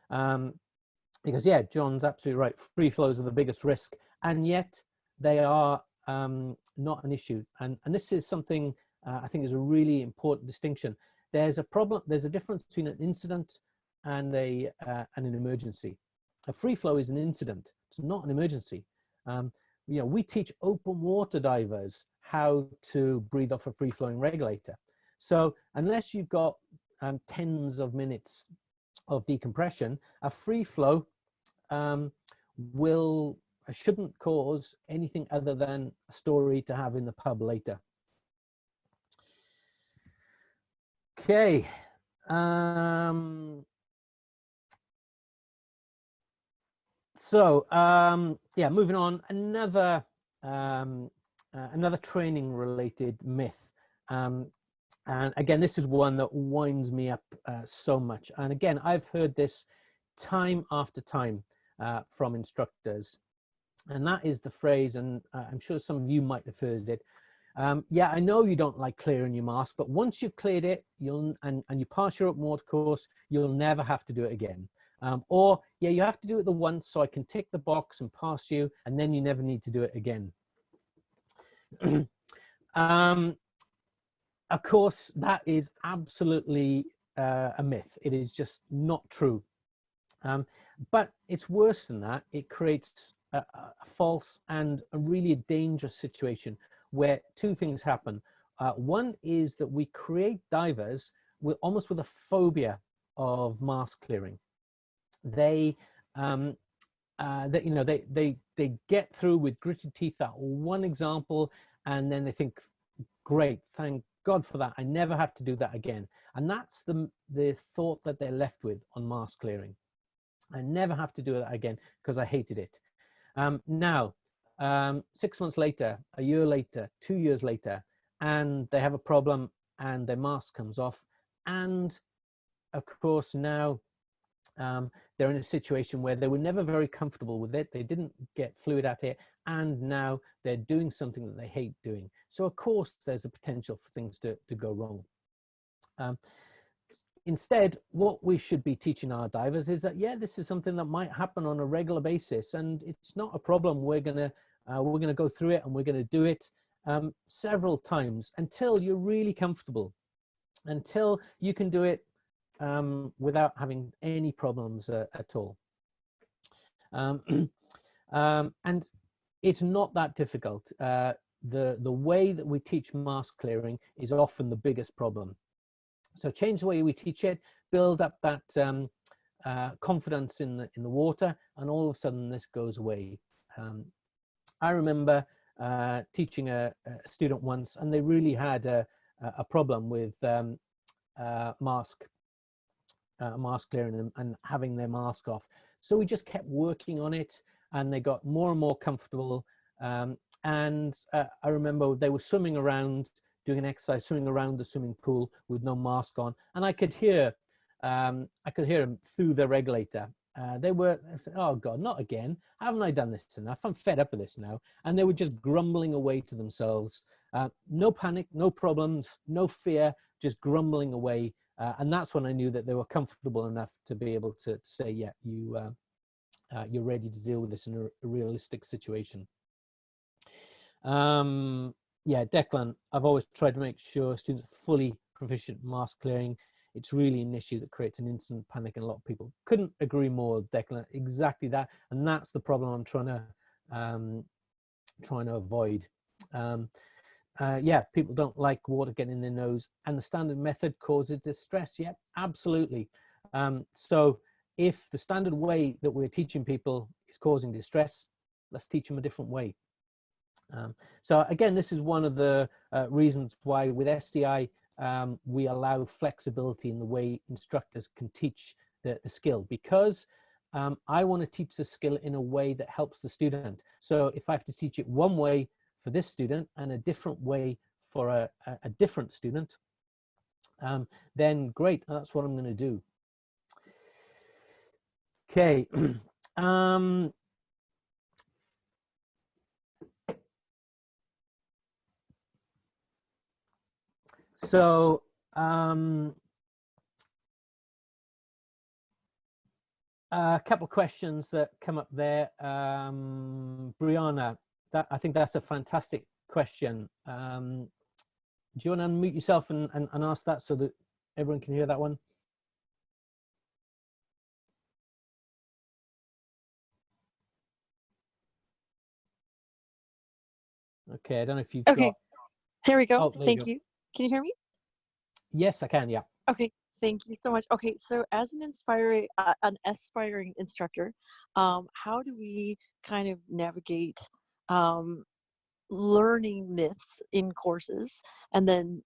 Because yeah, John's absolutely right. Free flows are the biggest risk, and yet they are not an issue. And this is something I think is a really important distinction. There's a problem. There's a difference between an incident and an emergency. A free flow is an incident. It's not an emergency. We teach open water divers how to breathe off a free flowing regulator. So unless you've got tens of minutes of decompression, a free flow shouldn't cause anything other than a story to have in the pub later. Okay. Yeah, moving on, another training related myth. And again, this is one that winds me up so much. And again, I've heard this time after time from instructors. And that is the phrase, and I'm sure some of you might have heard it. Yeah, I know you don't like clearing your mask, but once you've cleared it, and you pass your open water course, you'll never have to do it again. Or, yeah, you have to do it the once so I can tick the box and pass you, and then you never need to do it again. Of course, that is absolutely a myth. It is just not true. But it's worse than that. It creates a false and a really dangerous situation where two things happen. One is that we create divers almost with a phobia of mask clearing. They get through with gritted teeth that one example, and then they think, great, thank God for that, I never have to do that again. And that's the thought that they're left with on mask clearing. I never have to do that again because I hated it. Now 6 months later, a year later, 2 years later, and they have a problem and their mask comes off, and of course now they're in a situation where they were never very comfortable with it. They didn't get fluid at it, and now they're doing something that they hate doing. So of course there's a potential for things to go wrong. Instead, what we should be teaching our divers is that, yeah, this is something that might happen on a regular basis, and it's not a problem. We're gonna go through it, and we're gonna do it several times until you're really comfortable, until you can do it without having any problems at all. And it's not that difficult. The way that we teach mask clearing is often the biggest problem. So change the way we teach it, build up that confidence in the water, and all of a sudden this goes away. I remember teaching a student once, and they really had a problem with mask clearing and having their mask off. So we just kept working on it, and they got more and more comfortable. And I remember they were swimming around, doing an exercise, swimming around the swimming pool with no mask on, and I could hear them through the regulator. They were saying, "Oh God, not again! Haven't I done this enough? I'm fed up with this now." And they were just grumbling away to themselves. No panic, no problems, no fear, just grumbling away. And that's when I knew that they were comfortable enough to be able to say, "Yeah, you're ready to deal with this in a realistic situation." Yeah, Declan, I've always tried to make sure students are fully proficient mask clearing. It's really an issue that creates an instant panic, and a lot of people couldn't agree more, Declan. Exactly that, and that's the problem I'm trying to avoid. Yeah, people don't like water getting in their nose, and the standard method causes distress. Yeah, absolutely. So if the standard way that we're teaching people is causing distress, let's teach them a different way. So again, this is one of the reasons why with SDI, we allow flexibility in the way instructors can teach the skill, because I want to teach the skill in a way that helps the student. So if I have to teach it one way for this student and a different way for a different student, then great, that's what I'm going to do. Okay. So a couple of questions that come up there. Brianna, I think that's a fantastic question. Do you want to unmute yourself and ask that so that everyone can hear that one? Okay, I don't know if you've Okay, there we go. Oh, there Thank you. Can you hear me? Yes, I can, yeah. Okay, thank you so much. Okay, so as an aspiring instructor, how do we kind of navigate learning myths in courses and then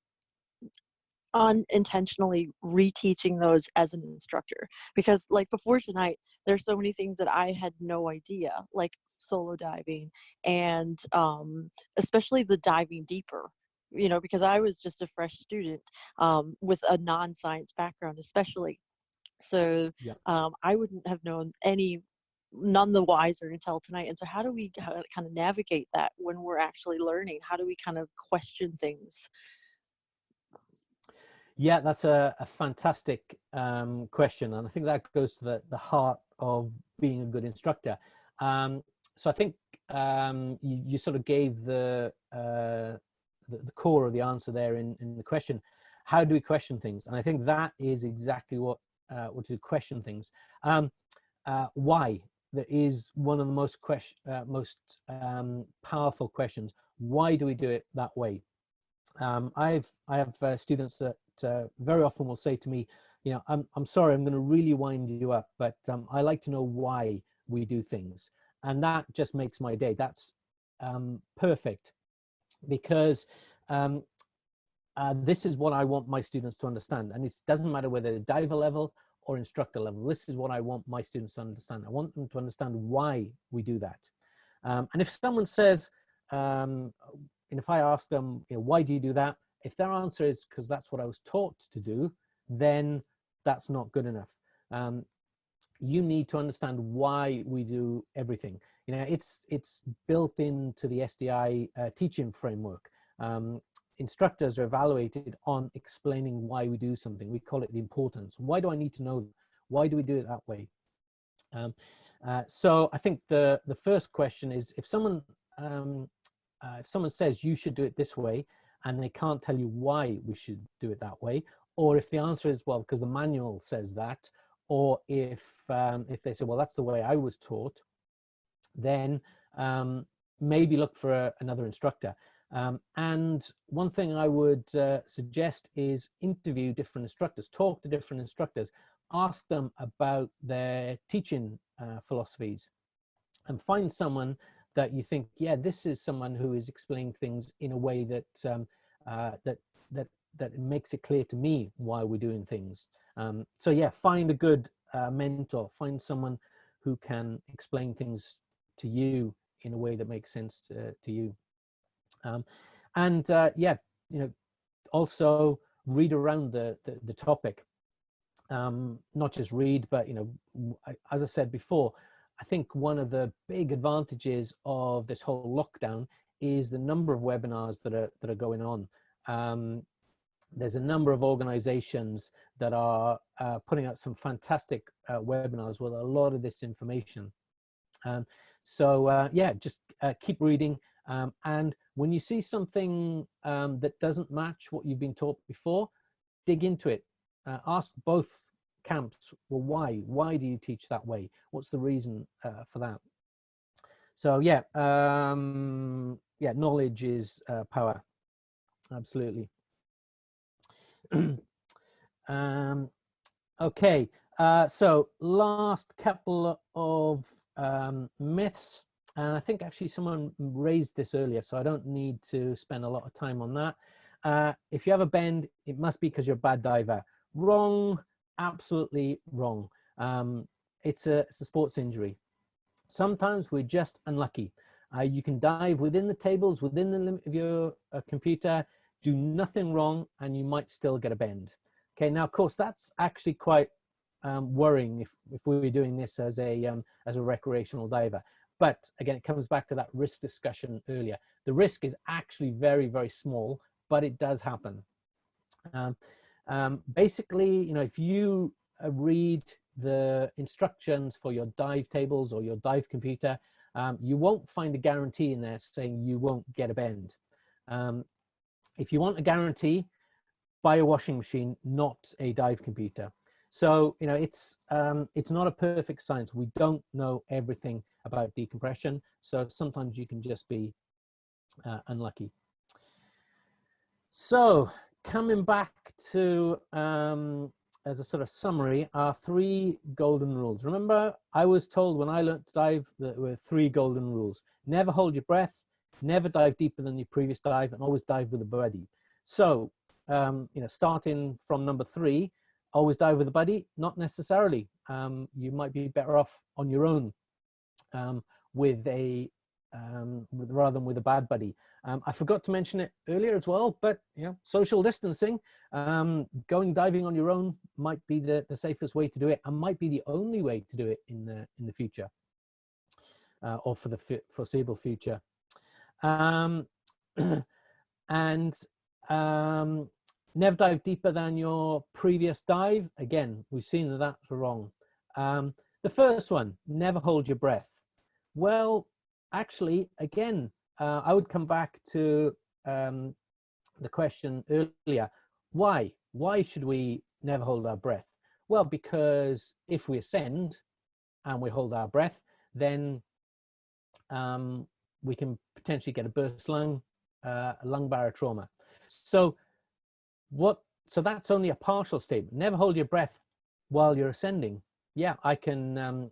unintentionally reteaching those as an instructor? Because like before tonight, there's so many things that I had no idea, like solo diving and especially the diving deeper, you know, because I was just a fresh student with a non-science background especially. So Yeah. I wouldn't have known none the wiser until tonight. And so how do we kind of navigate that when we're actually learning? How do we kind of question things? Yeah, that's a fantastic question, and I think that goes to the heart of being a good instructor. So I think you sort of gave the core of the answer there in the question. How do we question things? And I think that is exactly what to question things. Why? That is one of the most powerful questions. Why do we do it that way? I have students that very often will say to me, you know, I'm sorry, I'm going to really wind you up, but I like to know why we do things, and that just makes my day. That's perfect, because this is what I want my students to understand, and it doesn't matter whether they're diver level or instructor level. This is what I want my students to understand. I want them to understand why we do that. And if someone says, and if I ask them, you know, why do you do that? If their answer is because that's what I was taught to do, then that's not good enough. You need to understand why we do everything. You know, it's built into the SDI teaching framework. Instructors are evaluated on explaining why we do something. We call it the importance. Why do I need to know? Why do we do it that way? So I think the first question is, if someone says you should do it this way and they can't tell you why we should do it that way, or if the answer is, well, because the manual says that, or if they say, well, that's the way I was taught, then maybe look for another instructor. And one thing I would suggest is interview different instructors, talk to different instructors, ask them about their teaching philosophies, and find someone that you think, yeah, this is someone who is explaining things in a way that that makes it clear to me why we're doing things. So yeah, find a good mentor, find someone who can explain things to you in a way that makes sense to you. Yeah, you know, also read around the topic. Not just read, but, you know, as I said before, I think one of the big advantages of this whole lockdown is the number of webinars that are going on. There's a number of organizations that are putting out some fantastic webinars with a lot of this information. So yeah, just keep reading. And when you see something that doesn't match what you've been taught before, dig into it. Ask both camps, well, why? Why do you teach that way? What's the reason for that? So yeah, yeah, knowledge is power. Absolutely. Okay, so last couple of myths, and I think actually someone raised this earlier, so I don't need to spend a lot of time on that. If you have a bend, it must be because you're a bad diver. Wrong, absolutely wrong. It's a sports injury. Sometimes we're just unlucky. You can dive within the tables, within the limit of your computer, do nothing wrong, and you might still get a bend. Okay, now of course that's actually quite worrying if we were doing this as a recreational diver. But again, it comes back to that risk discussion earlier. The risk is actually very, very small, but it does happen. Basically, you know, if you read the instructions for your dive tables or your dive computer, you won't find a guarantee in there saying you won't get a bend. If you want a guarantee, buy a washing machine, not a dive computer. So, you know, it's not a perfect science. We don't know everything about decompression. So sometimes you can just be unlucky. So coming back to, as a sort of summary, our 3 golden rules. Remember, I was told when I learned to dive that there were 3 golden rules. Never hold your breath, never dive deeper than your previous dive, and always dive with a buddy. So, you know, starting from number 3, always dive with a buddy? Not necessarily. You might be better off on your own with a rather than with a bad buddy. I forgot to mention it earlier as well, but you know, social distancing, going diving on your own might be the safest way to do it, and might be the only way to do it in the future, or for the foreseeable future. And never dive deeper than your previous dive. Again, we've seen that that's wrong. The first one, never hold your breath. Well, actually, again, I would come back to the question earlier. Why? Why should we never hold our breath? Well, because if we ascend and we hold our breath, then we can potentially get a burst lung, lung barrier trauma. So that's only a partial statement. Never hold your breath while you're ascending. Yeah, I can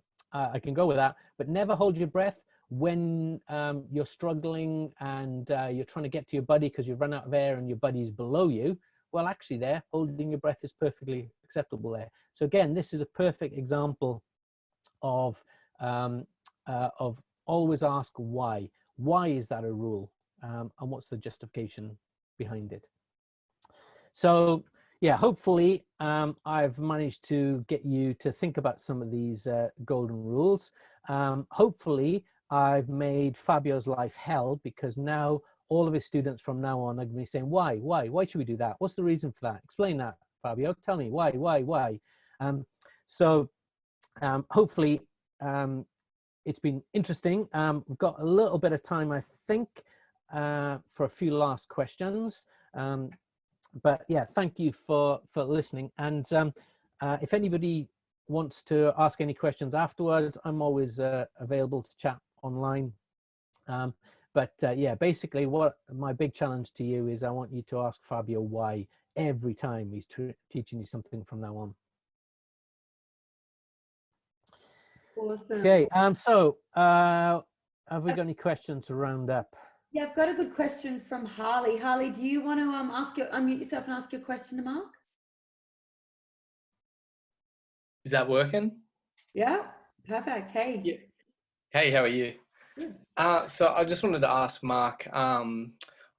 go with that, but never hold your breath when you're struggling and you're trying to get to your buddy because you've run out of air and your buddy's below you. Well, actually there, holding your breath is perfectly acceptable there. So again, this is a perfect example of always ask why. Why is that a rule? And what's the justification behind it? So yeah, hopefully I've managed to get you to think about some of these golden rules. Hopefully I've made Fabio's life hell, because now all of his students from now on are going to be saying, why should we do that? What's the reason for that? Explain that, Fabio. Tell me why. Hopefully it's been interesting. We've got a little bit of time, I think, for a few last questions. But yeah, thank you for listening. And if anybody wants to ask any questions afterwards, I'm always available to chat online. But yeah, basically what my big challenge to you is, I want you to ask Fabio why every time he's teaching you something from now on. Awesome. Okay, so have we got any questions to round up? Yeah, I've got a good question from Harley. Harley, do you want to unmute yourself and ask your question to Mark? Is that working? Yeah, perfect. Hey. Yeah. Hey, how are you? Good. So I just wanted to ask Mark, I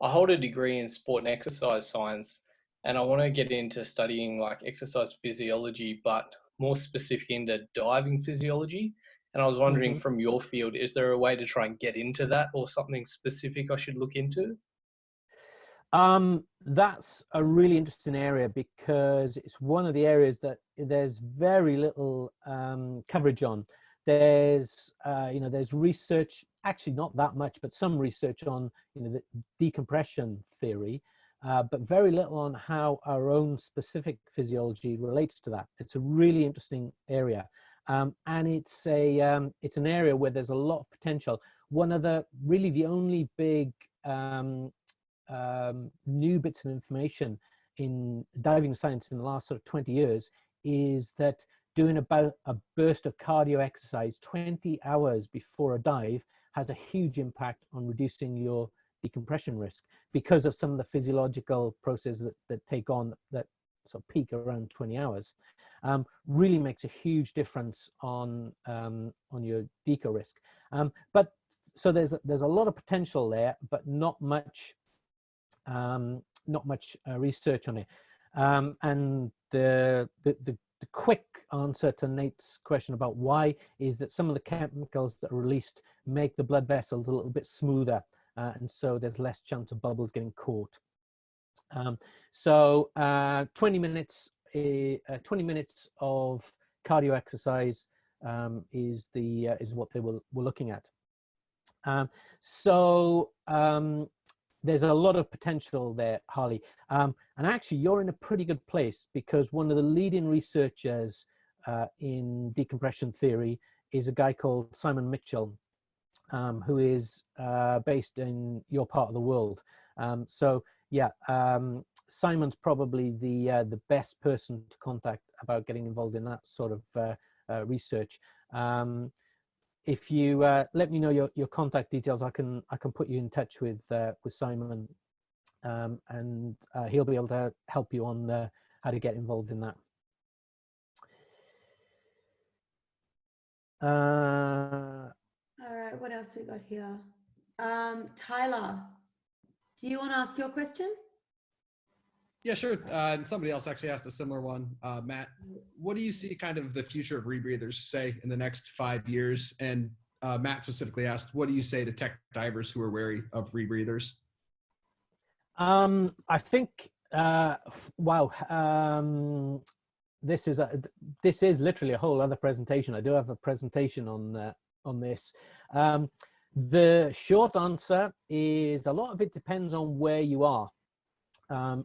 hold a degree in sport and exercise science, and I want to get into studying like exercise physiology, but more specific into diving physiology. And I was wondering, from your field, is there a way to try and get into that, or something specific I should look into? That's a really interesting area, because it's one of the areas that there's very little coverage on. there's there's research, actually not that much, but some research on the decompression theory, but very little on how our own specific physiology relates to that. It's a really interesting area, and it's an area where there's a lot of potential. One of the only big new bits of information in diving science in the last sort of 20 years is that doing about a burst of cardio exercise 20 hours before a dive has a huge impact on reducing your decompression risk, because of some of the physiological processes that take on that sort of peak around 20 hours. Really makes a huge difference on your deco risk. But so there's a lot of potential there, but not much research on it. And the quick answer to Nate's question about why is that some of the chemicals that are released make the blood vessels a little bit smoother, and so there's less chance of bubbles getting caught. 20 minutes of cardio exercise is what they were looking at. There's a lot of potential there, Harley. And actually, you're in a pretty good place, because one of the leading researchers in decompression theory is a guy called Simon Mitchell, who is based in your part of the world. Simon's probably the best person to contact about getting involved in that sort of research. If you let me know your contact details, I can put you in touch with Simon, and he'll be able to help you on how to get involved in that. All right, what else we got here? Tyler, do you want to ask your question? Yeah, sure. And somebody else actually asked a similar one. Matt, what do you see kind of the future of rebreathers, say, in the next 5 years? And Matt specifically asked, what do you say to tech divers who are wary of rebreathers? I think, wow, this is literally a whole other presentation. I do have a presentation on this. The short answer is a lot of it depends on where you are.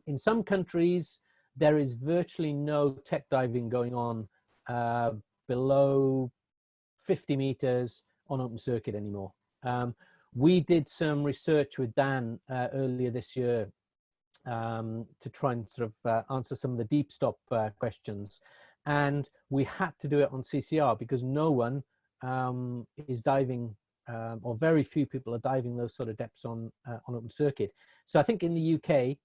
In some countries, there is virtually no tech diving going on below 50 meters on open circuit anymore. We did some research with Dan earlier this year to try and sort of answer some of the deep stop questions. And we had to do it on CCR because no one is diving, or very few people are diving those sort of depths on open circuit. So I think in the UK,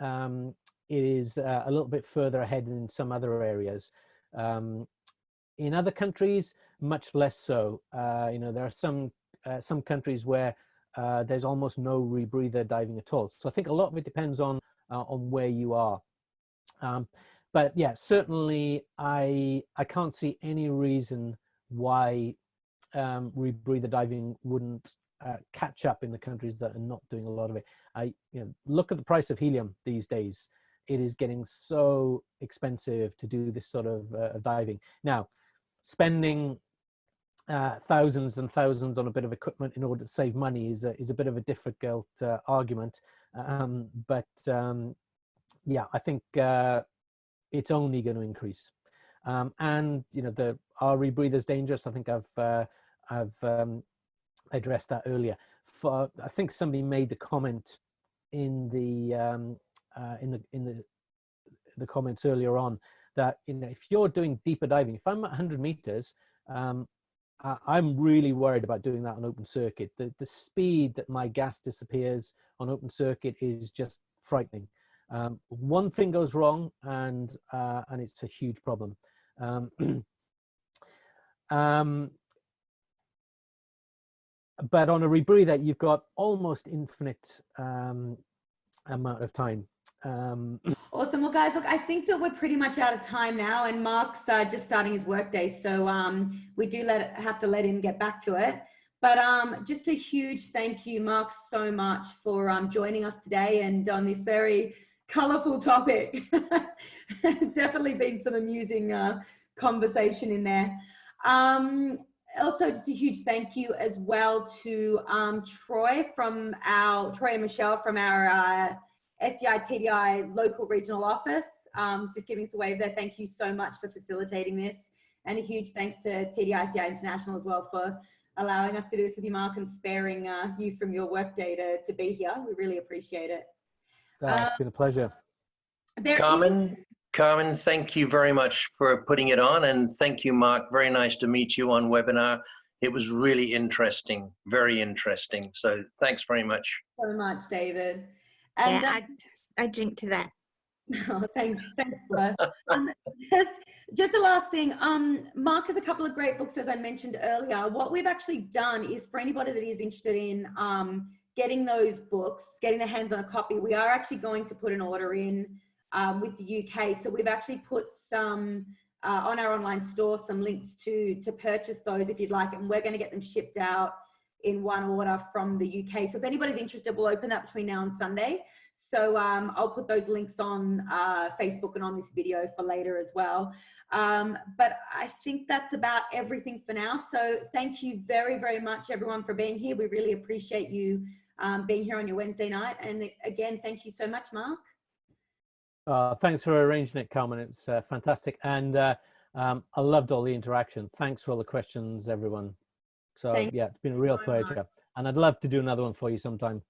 it is a little bit further ahead in some other areas. In other countries, much less so. There are some countries where there's almost no rebreather diving at all. So I think a lot of it depends on where you are. But yeah, certainly I can't see any reason why rebreather diving wouldn't catch up in the countries that are not doing a lot of it. Look at the price of helium these days. It is getting so expensive to do this sort of diving. Now, spending thousands and thousands on a bit of equipment in order to save money is a bit of a difficult argument. Yeah, I think it's only going to increase. And are rebreathers dangerous? I think I've addressed that earlier. I think somebody made the comment in the comments earlier on that if you're doing deeper diving, if I'm at 100 meters, I'm really worried about doing that on open circuit. The speed that my gas disappears on open circuit is just frightening. One thing goes wrong, and it's a huge problem. But on a rebreather, you've got almost infinite amount of time. Awesome. Well, guys, look, I think that we're pretty much out of time now, and Mark's just starting his workday, so we do have to let him get back to it. But just a huge thank you, Mark, so much for joining us today and on this very colourful topic. There's definitely been some amusing conversation in there. Also, just a huge thank you as well to Troy and Michelle from our SDI TDI local regional office. Just giving us a wave there. Thank you so much for facilitating this. And a huge thanks to TDI International as well for allowing us to do this with you, Mark, and sparing you from your work day to be here. We really appreciate it. It's been a pleasure. Carmen, thank you very much for putting it on, and thank you, Mark. Very nice to meet you on webinar. It was really interesting, very interesting. So thanks very much. So much, David. And yeah, I drink to that. Oh, thanks, Blair. Just a last thing. Mark has a couple of great books, as I mentioned earlier. What we've actually done is, for anybody that is interested in getting those books, getting their hands on a copy, we are actually going to put an order in with the UK. So we've actually put some on our online store, some links to purchase those if you'd like, and we're going to get them shipped out in one order from the UK. So if anybody's interested, we'll open that between now and Sunday. So I'll put those links on Facebook and on this video for later as well. But I think that's about everything for now. So thank you very, very much, everyone, for being here. We really appreciate you being here on your Wednesday night. And again, thank you so much, Mark. Thanks for arranging it, Carmen. It's fantastic. And I loved all the interaction. Thanks for all the questions, everyone. So yeah, it's been a real pleasure. And I'd love to do another one for you sometime.